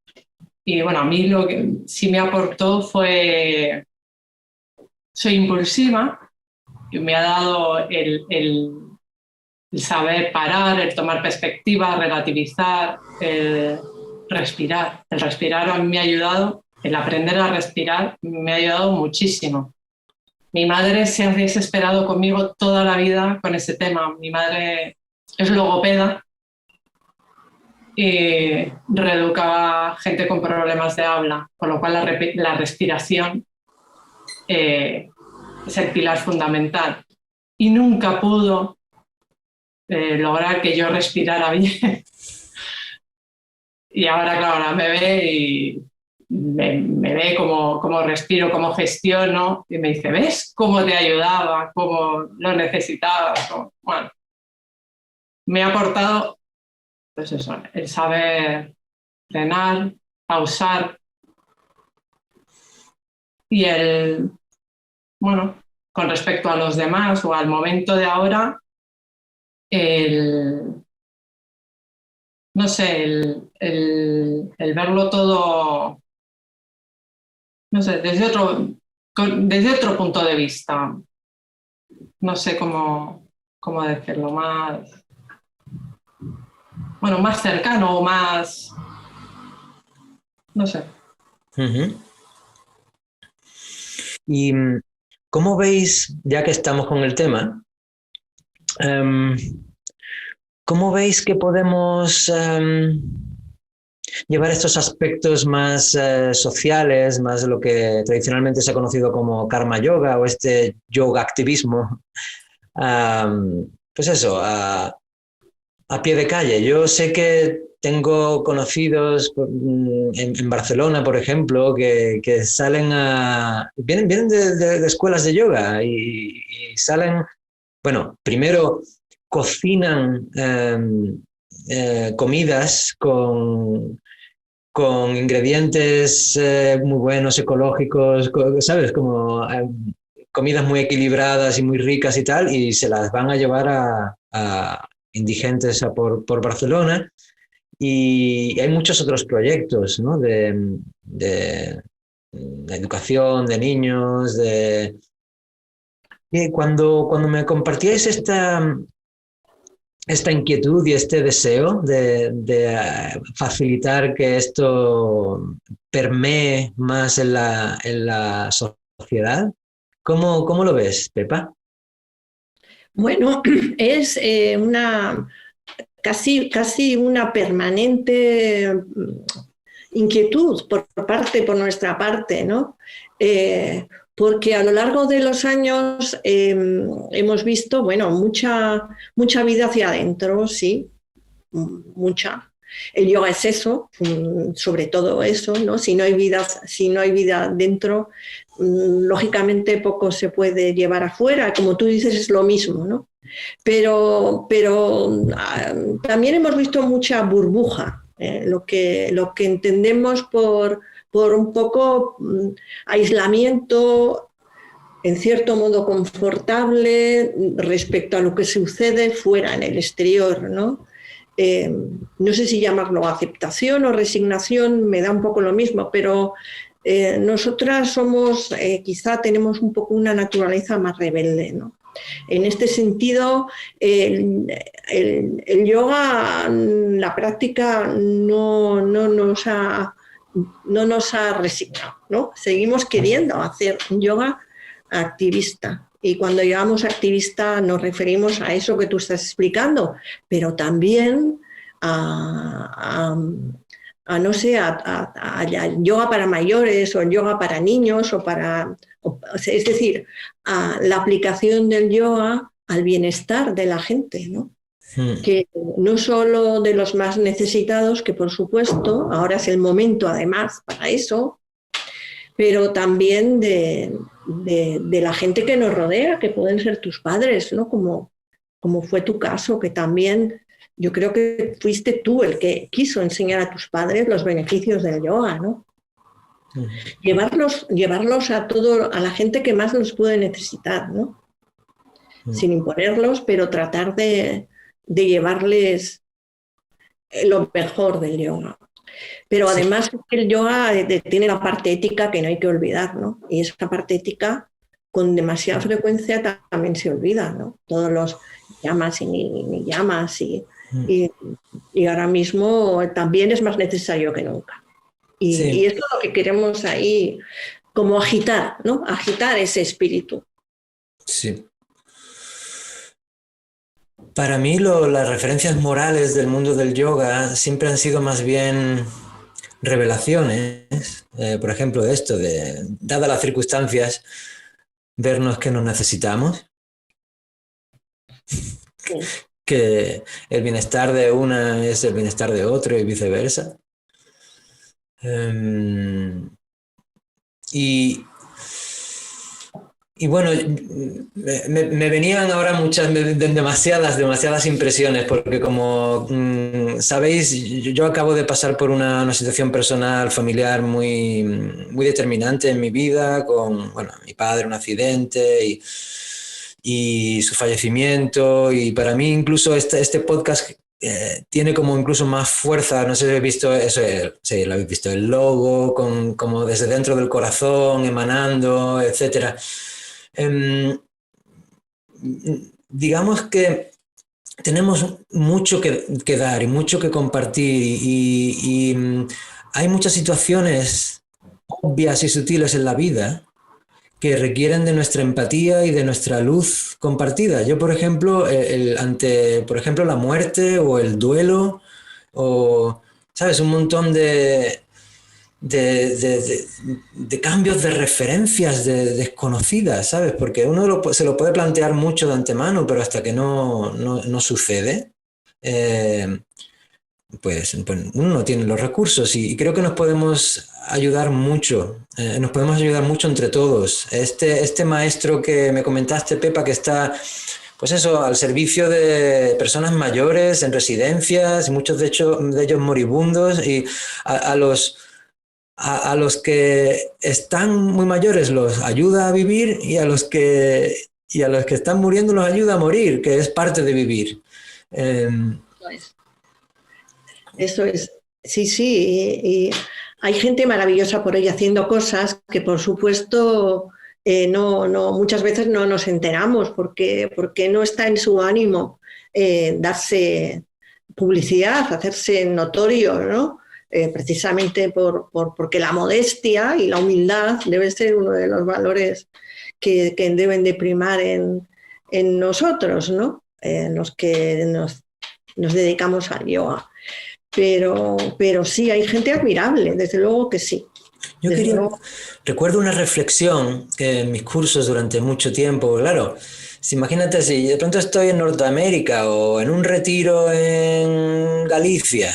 Y bueno, a mí lo que sí me aportó fue, soy impulsiva y me ha dado el saber parar, el tomar perspectiva, relativizar, el respirar. El respirar a mí me ha ayudado, el aprender a respirar me ha ayudado muchísimo. Mi madre se ha desesperado conmigo toda la vida con ese tema. Mi madre es logopeda y reeducaba gente con problemas de habla, con lo cual la respiración es el pilar fundamental. Y nunca pudo lograr que yo respirara bien. Y ahora, claro, ahora me ve y me ve cómo respiro, cómo gestiono, y me dice, ¿ves cómo te ayudaba, cómo lo necesitabas? Bueno, me ha aportado, pues eso, el saber frenar, pausar y bueno, con respecto a los demás o al momento de ahora, no sé, el verlo todo, no sé, desde otro punto de vista. No sé cómo decirlo, más cercano o más, no sé. Uh-huh. ¿Y cómo veis, ya que estamos con el tema, cómo veis que podemos llevar estos aspectos más sociales, más lo que tradicionalmente se ha conocido como karma yoga o este yoga activismo, pues eso, a pie de calle? Yo sé que tengo conocidos en Barcelona, por ejemplo, que salen vienen de escuelas de yoga y salen, bueno, primero cocinan comidas con ingredientes muy buenos, ecológicos, ¿sabes? Como comidas muy equilibradas y muy ricas y tal, y se las van a llevar a indigentes por Barcelona. Y hay muchos otros proyectos, ¿no? De educación de niños, Y cuando me compartíais esta inquietud y este deseo de facilitar que esto permee más en la sociedad, ¿cómo lo ves, Pepa? Bueno, es casi una permanente inquietud por nuestra parte, ¿no? Porque a lo largo de los años hemos visto, bueno, mucha vida hacia adentro, sí, mucha. El yoga es eso, sobre todo eso, ¿no? Si no hay vida dentro, lógicamente poco se puede llevar afuera, como tú dices, es lo mismo, ¿no? Pero también hemos visto mucha burbuja, lo que entendemos por un poco aislamiento, en cierto modo confortable respecto a lo que sucede fuera, en el exterior, ¿no? No sé si llamarlo aceptación o resignación, me da un poco lo mismo, pero nosotras quizá tenemos un poco una naturaleza más rebelde, ¿no? En este sentido, el yoga, la práctica no nos ha resignado, ¿no? Seguimos queriendo hacer yoga activista. Y cuando llamamos activista nos referimos a eso que tú estás explicando, pero también no sé, a yoga para mayores o yoga para niños es decir, a la aplicación del yoga al bienestar de la gente, ¿no? Que no solo de los más necesitados, que por supuesto, ahora es el momento además para eso, pero también de la gente que nos rodea, que pueden ser tus padres, ¿no? Como fue tu caso, que también yo creo que fuiste tú el que quiso enseñar a tus padres los beneficios del yoga, ¿no? Llevarlos a la gente que más los puede necesitar, ¿no? Sin imponerlos, pero tratar de llevarles lo mejor del yoga. Pero además el yoga tiene la parte ética que no hay que olvidar, ¿no? Y esa parte ética con demasiada frecuencia también se olvida, ¿no? Todos los llamas y ni llamas y ahora mismo también es más necesario que nunca. Y eso es lo que queremos ahí, como agitar, ¿no? Agitar ese espíritu. Sí. Para mí las referencias morales del mundo del yoga siempre han sido más bien revelaciones, por ejemplo, dadas las circunstancias, vernos que nos necesitamos, que el bienestar de una es el bienestar de otro y viceversa. Y bueno, me venían ahora demasiadas impresiones, porque como sabéis, yo acabo de pasar por una situación personal, familiar muy, muy determinante en mi vida, con mi padre, un accidente y su fallecimiento, y para mí incluso este podcast tiene como incluso más fuerza. No sé si habéis visto eso, sí, lo habéis visto, el logo, como desde dentro del corazón, emanando, etcétera. Digamos que tenemos mucho que dar y mucho que compartir y hay muchas situaciones obvias y sutiles en la vida que requieren de nuestra empatía y de nuestra luz compartida. Yo, por ejemplo, ante la muerte o el duelo o, ¿sabes? Un montón de cambios de referencias desconocidas, ¿sabes? Porque uno se lo puede plantear mucho de antemano, pero hasta que no sucede, pues uno no tiene los recursos y creo que nos podemos ayudar mucho entre todos. Este maestro que me comentaste, Pepa, que está, pues eso, al servicio de personas mayores en residencias, muchos de ellos moribundos, y a los que están muy mayores los ayuda a vivir y a los que están muriendo los ayuda a morir, que es parte de vivir. Eso es, sí, sí, y hay gente maravillosa por ahí haciendo cosas que por supuesto muchas veces no nos enteramos porque no está en su ánimo darse publicidad, hacerse notorio, ¿no? Precisamente porque la modestia y la humildad debe ser uno de los valores que deben de primar en nosotros, ¿no? En los que nos dedicamos al yoga. Pero sí, hay gente admirable, desde luego que sí. Recuerdo una reflexión que en mis cursos durante mucho tiempo, claro, imagínate si de pronto estoy en Norteamérica o en un retiro en Galicia.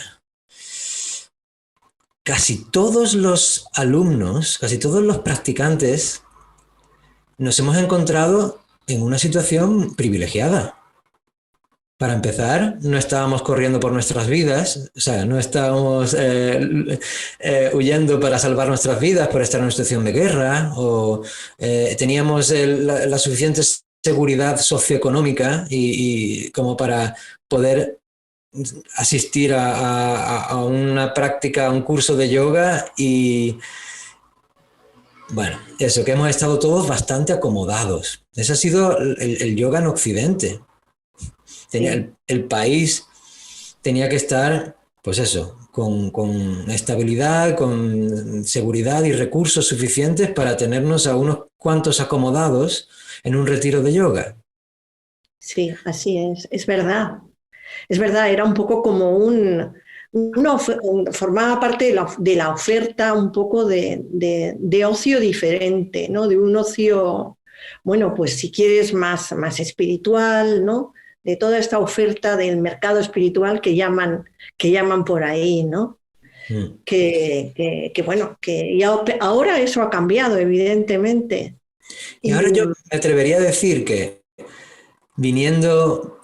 Casi todos los alumnos, casi todos los practicantes nos hemos encontrado en una situación privilegiada. Para empezar, no estábamos corriendo por nuestras vidas, o sea, no estábamos huyendo para salvar nuestras vidas por estar en una situación de guerra, o teníamos la suficiente seguridad socioeconómica y como para poder asistir a una práctica, a un curso de yoga y, bueno, eso, que hemos estado todos bastante acomodados. Ese ha sido el yoga en Occidente. El país tenía que estar, pues eso, con estabilidad, con seguridad y recursos suficientes para tenernos a unos cuantos acomodados en un retiro de yoga. Sí, así es verdad. Es verdad, era un poco como formaba parte de la oferta un poco de ocio diferente, ¿no? De un ocio, bueno, pues si quieres más espiritual, ¿no? De toda esta oferta del mercado espiritual que llaman por ahí, ¿no? Bueno, que ahora eso ha cambiado, evidentemente. Y ahora yo me atrevería a decir que viniendo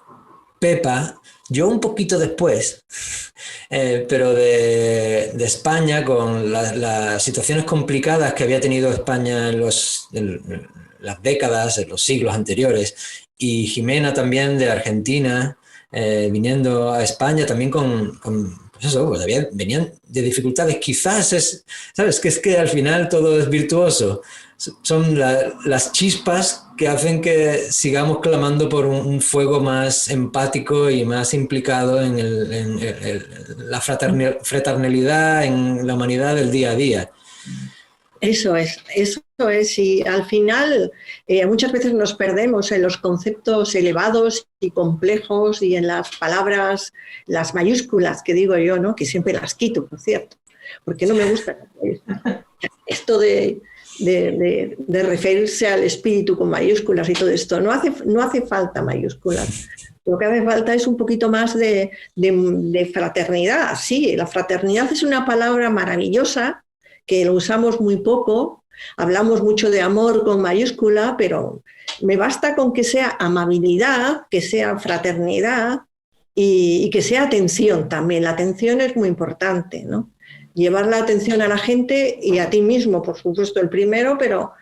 Pepa, yo un poquito después, pero de España, con las situaciones complicadas que había tenido España en las décadas, en los siglos anteriores, y Jimena también de Argentina, viniendo a España también pues eso, pues venían de dificultades. Quizás ¿sabes? Que es que al final todo es virtuoso. Son las chispas que hacen que sigamos clamando por un fuego más empático y más implicado en la fraternidad, en la humanidad del día a día. Eso es, y al final muchas veces nos perdemos en los conceptos elevados y complejos y en las palabras, las mayúsculas que digo yo, ¿no? Que siempre las quito, por cierto, porque no me gusta esto de referirse al espíritu con mayúsculas y todo esto. No hace falta mayúsculas. Lo que hace falta es un poquito más de fraternidad. Sí, la fraternidad es una palabra maravillosa que lo usamos muy poco, hablamos mucho de amor con mayúscula, pero me basta con que sea amabilidad, que sea fraternidad y que sea atención también. La atención es muy importante, ¿no? Llevar la atención a la gente y a ti mismo, por supuesto, el primero, pero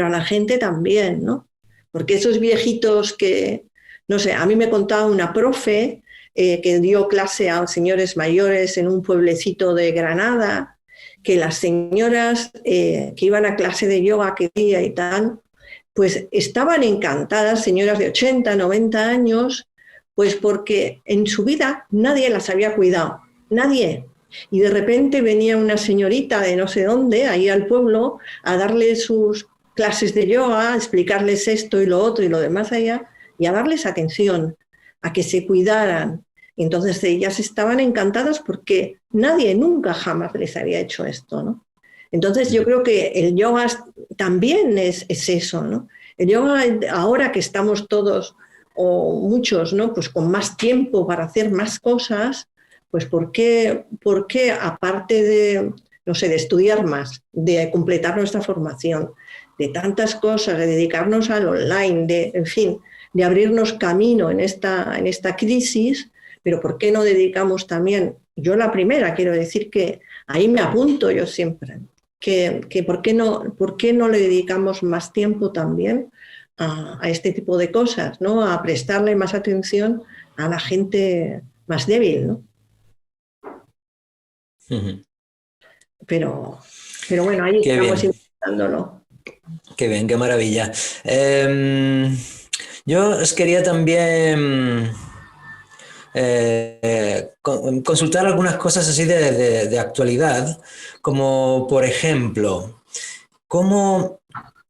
a la gente también, ¿no? Porque esos viejitos que, no sé, a mí me contaba una profe que dio clase a señores mayores en un pueblecito de Granada, que las señoras que iban a clase de yoga que día y tal, pues estaban encantadas, señoras de 80, 90 años, pues porque en su vida nadie las había cuidado, nadie. Y de repente venía una señorita de no sé dónde, ahí al pueblo, a darle sus clases de yoga, a explicarles esto y lo otro y lo demás allá, y a darles atención, a que se cuidaran. Y entonces ellas estaban encantadas porque nadie nunca jamás les había hecho esto, ¿no? Entonces yo creo que el yoga también es eso, ¿no? El yoga, ahora que estamos todos o muchos, ¿no? Pues con más tiempo para hacer más cosas, pues por qué aparte de, no sé, de estudiar más, de completar nuestra formación, de tantas cosas, de dedicarnos al online, de, en fin, de abrirnos camino en esta crisis, pero ¿por qué no dedicamos también, yo la primera, quiero decir que ahí me apunto yo siempre, que ¿por qué no le dedicamos más tiempo también a este tipo de cosas, ¿no? A prestarle más atención a la gente más débil, ¿no? Ujú. Pero, pero bueno, ahí Qué estamos bien, intentándolo. qué bien, qué maravilla. Yo os quería también consultar algunas cosas así de actualidad, como por ejemplo, ¿cómo,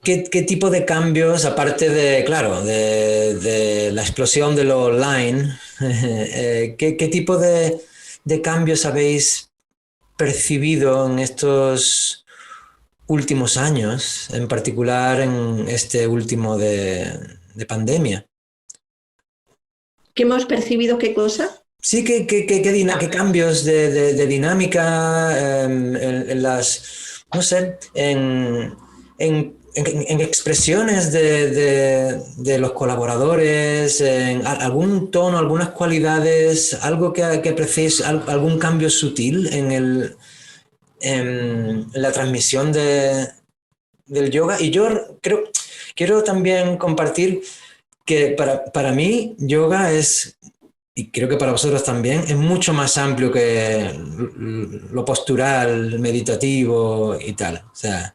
qué tipo de cambios, aparte de, claro, de la explosión de lo online, qué tipo de cambios habéis percibido en estos últimos años, en particular en este último de pandemia? ¿Qué hemos percibido qué cosa? Sí, qué cambios de dinámica en las, no sé, en expresiones de los colaboradores, en algún tono, algunas cualidades, algo que apreciéis, algún cambio sutil en la transmisión del yoga. Y yo quiero también compartir que para mí yoga es, y creo que para vosotros también, es mucho más amplio que lo postural, meditativo y tal. O sea,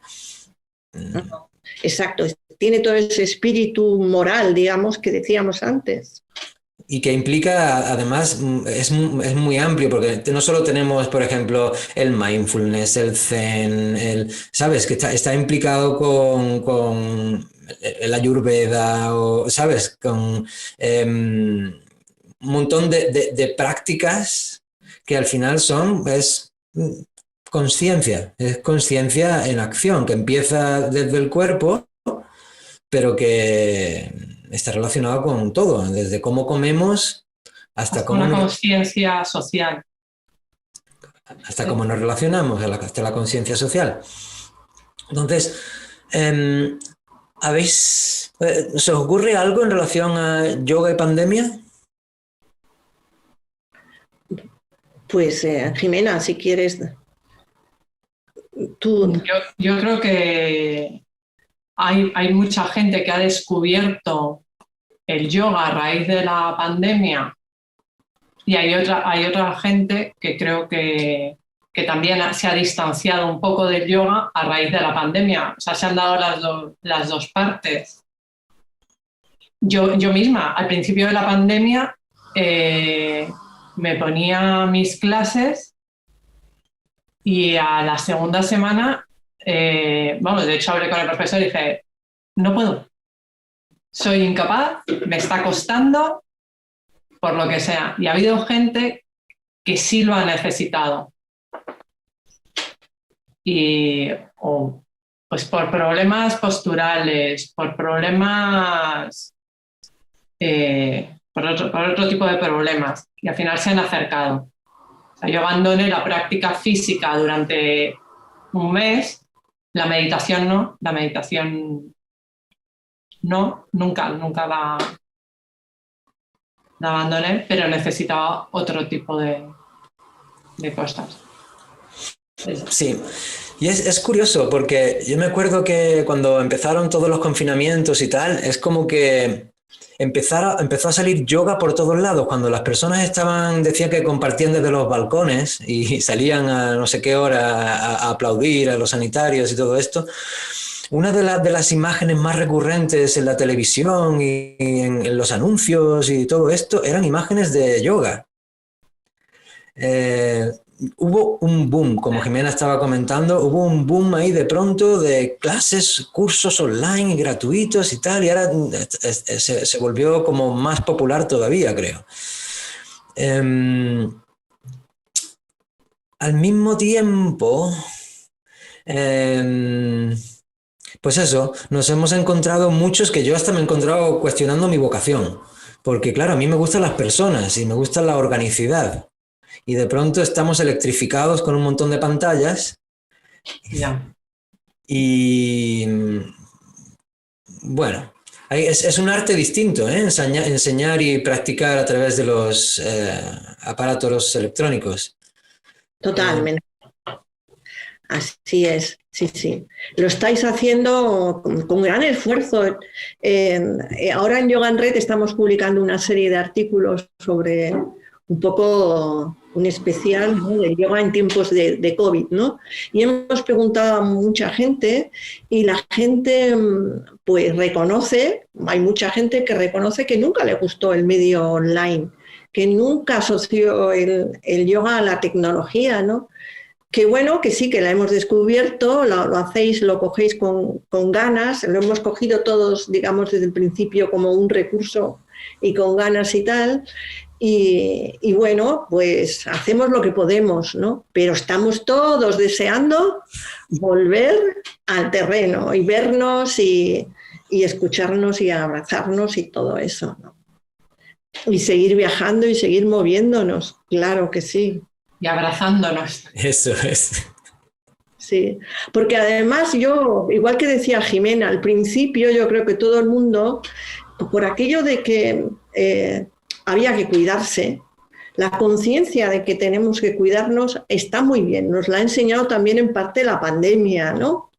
Exacto, tiene todo ese espíritu moral, digamos, que decíamos antes. y que implica, además, es muy amplio, porque no solo tenemos, por ejemplo, el mindfulness, el zen, ¿sabes? Que está implicado con el ayurveda, o, ¿sabes? Con un montón de prácticas que al final es conciencia en acción, que empieza desde el cuerpo, pero que está relacionado con todo, desde cómo comemos hasta Hasta cómo una nos, conciencia social. hasta cómo nos relacionamos, hasta la conciencia social. Entonces, ¿se os ocurre algo en relación a yoga y pandemia? Pues Jimena, si quieres, tú... Yo creo que hay mucha gente que ha descubierto el yoga a raíz de la pandemia y hay otra gente que creo que también se ha distanciado un poco del yoga a raíz de la pandemia. O sea, se han dado las dos partes. Yo misma, al principio de la pandemia, me ponía mis clases y a la segunda semana, de hecho hablé con el profesor y dije, no puedo, soy incapaz, me está costando, por lo que sea. Y ha habido gente que sí lo ha necesitado. Y pues por problemas posturales, por problemas, por otro tipo de problemas. Y al final se han acercado. O sea, yo abandoné la práctica física durante un mes, la meditación no, nunca la abandoné, pero necesitaba otro tipo de cosas. Sí, y es curioso porque yo me acuerdo que cuando empezaron todos los confinamientos y tal, es como que empezó a salir yoga por todos lados. Cuando las personas decían que compartían desde los balcones y salían a no sé qué hora a aplaudir a los sanitarios y todo esto, una de las imágenes más recurrentes en la televisión y en los anuncios y todo esto eran imágenes de yoga. Eh, Hubo un boom, como Jimena estaba comentando, hubo un boom ahí de pronto de clases, cursos online y gratuitos y tal, y ahora se volvió como más popular todavía, creo. Al mismo tiempo, pues eso, nos hemos encontrado muchos que yo hasta me he encontrado cuestionando mi vocación, porque claro, a mí me gustan las personas y me gusta la organicidad. y de pronto estamos electrificados con un montón de pantallas. Ya. Y bueno, es un arte distinto, ¿eh? Enseñar y practicar a través de los aparatos electrónicos. Totalmente. Así es, sí, sí. Lo estáis haciendo con gran esfuerzo. Ahora en Yoga en Red estamos publicando una serie de artículos sobre un poco un especial, ¿no?, de yoga en tiempos de COVID, ¿no? Y hemos preguntado a mucha gente y la gente pues reconoce, hay mucha gente que reconoce que nunca le gustó el medio online, que nunca asoció el yoga a la tecnología, ¿no? Que bueno, que sí, que la hemos descubierto, lo hacéis, lo cogéis con ganas, lo hemos cogido todos, digamos, desde el principio como un recurso y con ganas y tal. Y bueno, pues hacemos lo que podemos, ¿no? Pero estamos todos deseando volver al terreno y vernos y escucharnos y abrazarnos y todo eso, ¿no? Y seguir viajando y seguir moviéndonos, claro que sí. Y abrazándonos. Eso es. Sí, porque además yo, igual que decía Jimena, al principio yo creo que todo el mundo, por aquello de que había que cuidarse, la conciencia de que tenemos que cuidarnos está muy bien, nos la ha enseñado también en parte la pandemia, ¿no?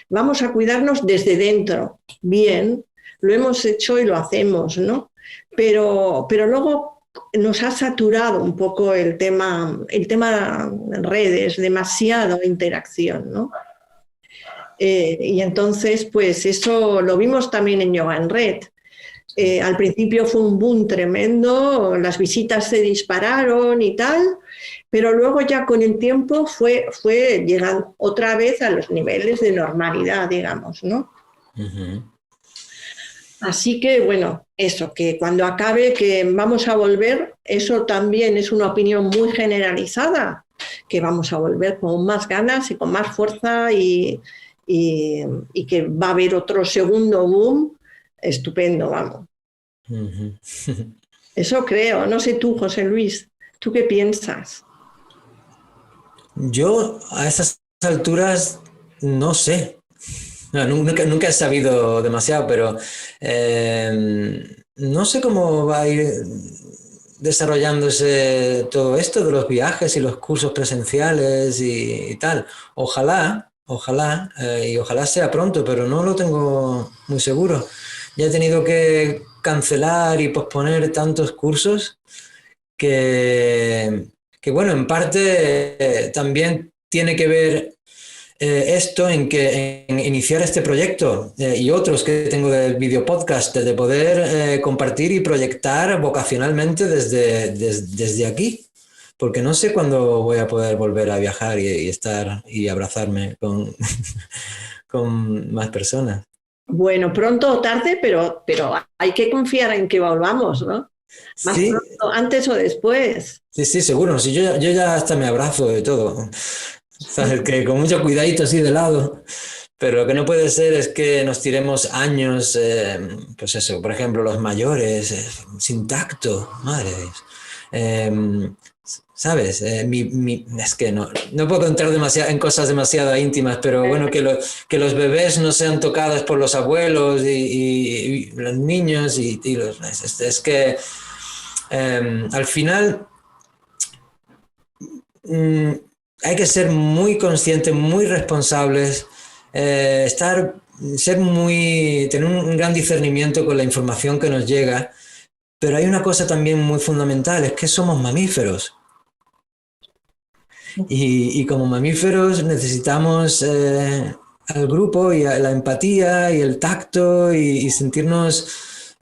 Vamos a cuidarnos desde dentro, bien, lo hemos hecho y lo hacemos, ¿no? Pero luego nos ha saturado un poco el tema en redes, demasiada interacción, ¿no? Y entonces, pues eso lo vimos también en Yoga en Red. Al principio fue un boom tremendo, las visitas se dispararon y tal, pero luego ya con el tiempo fue llegando otra vez a los niveles de normalidad, digamos, ¿no? Uh-huh. Así que, bueno, eso, que cuando acabe, que vamos a volver, eso también es una opinión muy generalizada, que vamos a volver con más ganas y con más fuerza y que va a haber otro segundo boom estupendo, vamos. Uh-huh. Eso creo, no sé tú, José Luis, ¿tú qué piensas? Yo a esas alturas no sé. No, nunca he sabido demasiado, pero no sé cómo va a ir desarrollándose todo esto de los viajes y los cursos presenciales y tal. Ojalá, y ojalá sea pronto, pero no lo tengo muy seguro. Ya he tenido que cancelar y posponer tantos cursos que bueno, en parte también tiene que ver esto en iniciar este proyecto y otros que tengo del video podcast, de poder compartir y proyectar vocacionalmente desde aquí, porque no sé cuándo voy a poder volver a viajar y estar y abrazarme con más personas. Bueno, pronto o tarde, pero hay que confiar en que volvamos, ¿no? Más Sí, pronto, antes o después. sí, seguro. Sí, yo ya hasta me abrazo de todo. ¿Sabes? Que con mucho cuidadito así de lado. Pero lo que no puede ser es que nos tiremos años, pues eso, por ejemplo, los mayores, sin tacto, madre de Dios. ¿Sabes? Es que no puedo entrar en cosas demasiado íntimas, pero bueno, que los bebés no sean tocados por los abuelos y los niños es que al final hay que ser muy conscientes, muy responsables, tener un gran discernimiento con la información que nos llega, pero hay una cosa también muy fundamental, es que somos mamíferos. Y como mamíferos necesitamos al grupo y a la empatía y el tacto y sentirnos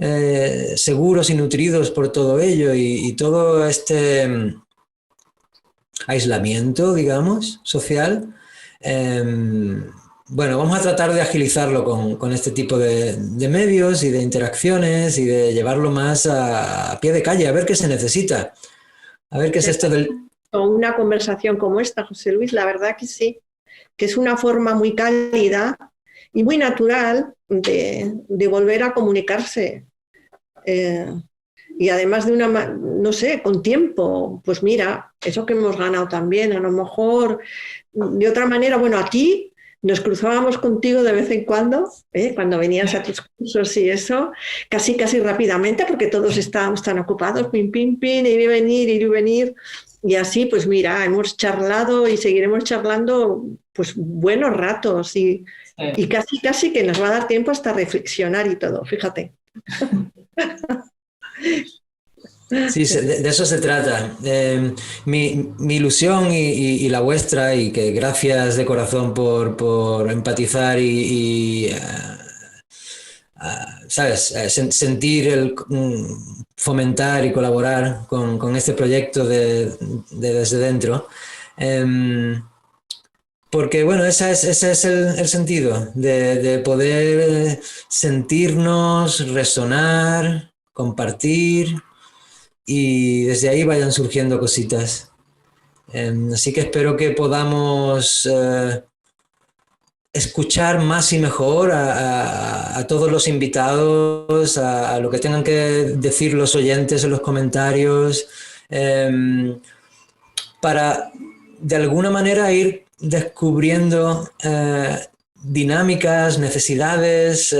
seguros y nutridos por todo ello y todo este aislamiento, digamos, social. Bueno, vamos a tratar de agilizarlo con este tipo de medios y de interacciones y de llevarlo más a pie de calle, a ver qué se necesita, a ver qué es esto del... Una conversación como esta, José Luis, la verdad que sí, que es una forma muy cálida y muy natural de volver a comunicarse. y además de no sé, con tiempo, pues mira, eso que hemos ganado también, a lo mejor de otra manera, bueno, aquí nos cruzábamos contigo de vez en cuando, cuando venías a tus cursos y eso, casi rápidamente, porque todos estábamos tan ocupados, pin, pin, pin, ir y venir. Y así, pues mira, hemos charlado y seguiremos charlando pues buenos ratos y casi que nos va a dar tiempo hasta reflexionar y todo, fíjate. Sí, de eso se trata. Mi ilusión y la vuestra, y que gracias de corazón por empatizar ¿sabes? Sentir fomentar y colaborar con este proyecto de Desde Dentro. Porque, bueno, ese es el sentido, de poder sentirnos, resonar, compartir, y desde ahí vayan surgiendo cositas. Así que espero que podamos escuchar más y mejor a todos los invitados, a lo que tengan que decir los oyentes en los comentarios, para de alguna manera ir descubriendo dinámicas, necesidades,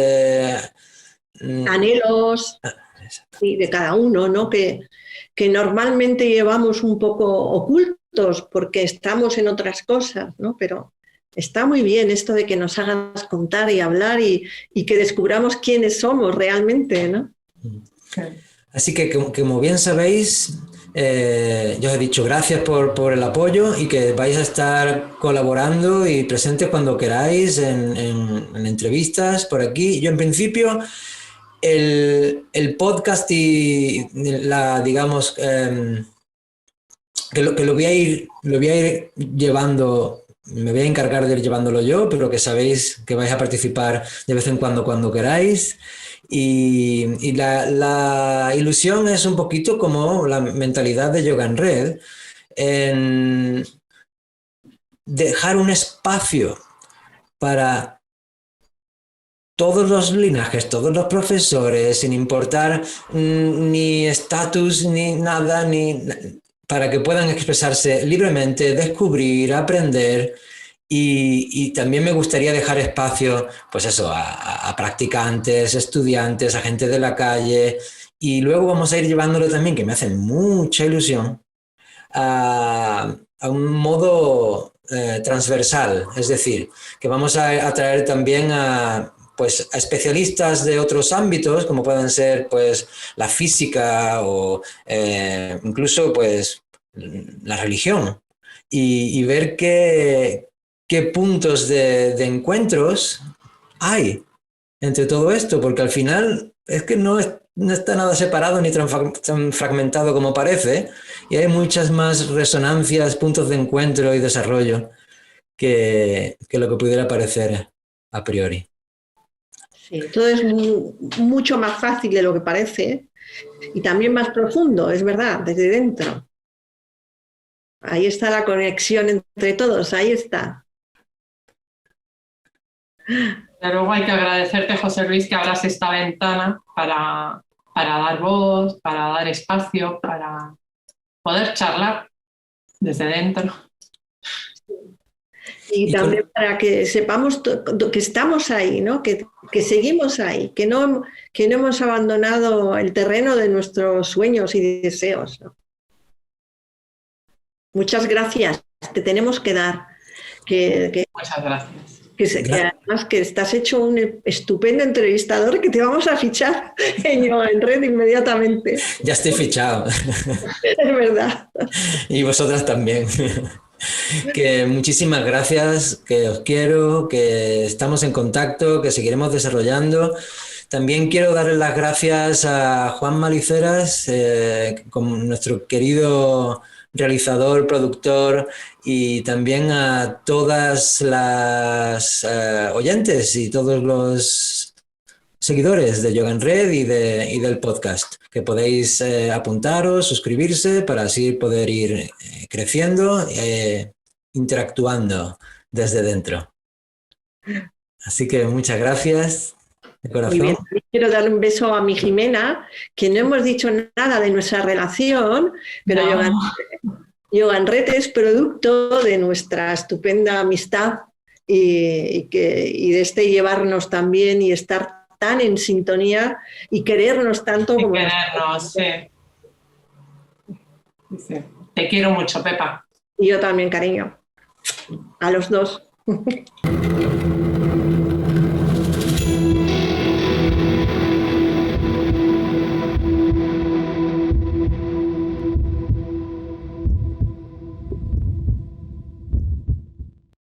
anhelos de cada uno, ¿no? Que normalmente llevamos un poco ocultos porque estamos en otras cosas, ¿no? Pero está muy bien esto de que nos hagas contar y hablar y que descubramos quiénes somos realmente, ¿no? Así que, como bien sabéis, yo os he dicho gracias por el apoyo, y que vais a estar colaborando y presentes cuando queráis en entrevistas por aquí. Yo, en principio, el podcast y digamos, que lo voy a ir llevando. Me voy a encargar de ir llevándolo yo, pero que sabéis que vais a participar de vez en cuando queráis. Y la ilusión es un poquito como la mentalidad de Yoga en Red, en dejar un espacio para todos los linajes, todos los profesores, sin importar ni estatus ni nada, para que puedan expresarse libremente, descubrir, aprender. Y también me gustaría dejar espacio, pues eso, a practicantes, estudiantes, a gente de la calle, y luego vamos a ir llevándolo también, que me hace mucha ilusión, a un modo transversal, es decir, que vamos a traer también pues, a especialistas de otros ámbitos, como pueden ser pues, la física o incluso pues, la religión, y ver qué puntos de encuentros hay entre todo esto, porque al final es que no está nada separado ni tan fragmentado como parece, y hay muchas más resonancias, puntos de encuentro y desarrollo que lo que pudiera parecer a priori. Sí, todo es mucho más fácil de lo que parece y también más profundo, es verdad, desde dentro. Ahí está la conexión entre todos, ahí está. De luego hay que agradecerte, José Luis, que abras esta ventana para dar voz, para dar espacio, para poder charlar desde dentro. Y también para que sepamos que estamos ahí, ¿no? Que seguimos ahí, que no hemos abandonado el terreno de nuestros sueños y deseos, ¿no? Muchas gracias, te tenemos que dar. Muchas gracias. Que además que estás hecho un estupendo entrevistador, que te vamos a fichar en Red inmediatamente. Ya estoy fichado. Es verdad. Y vosotras también. Que muchísimas gracias, que os quiero, que estamos en contacto, que seguiremos desarrollando. También quiero darle las gracias a Juan Maliceras, como nuestro querido realizador, productor, y también a todas las oyentes y todos los seguidores de Yoga en Red y del podcast, que podéis apuntaros, suscribirse, para así poder ir creciendo, interactuando desde dentro. Así que muchas gracias de Muy corazón. bien. Quiero darle un beso a mi Jimena, que no hemos dicho nada de nuestra relación, pero No. Yoga Red es producto de nuestra estupenda amistad y de este llevarnos tan bien y estar tan en sintonía y querernos tanto Y como querernos, sí. Sí. Te quiero mucho, Pepa. Y yo también, cariño. A los dos.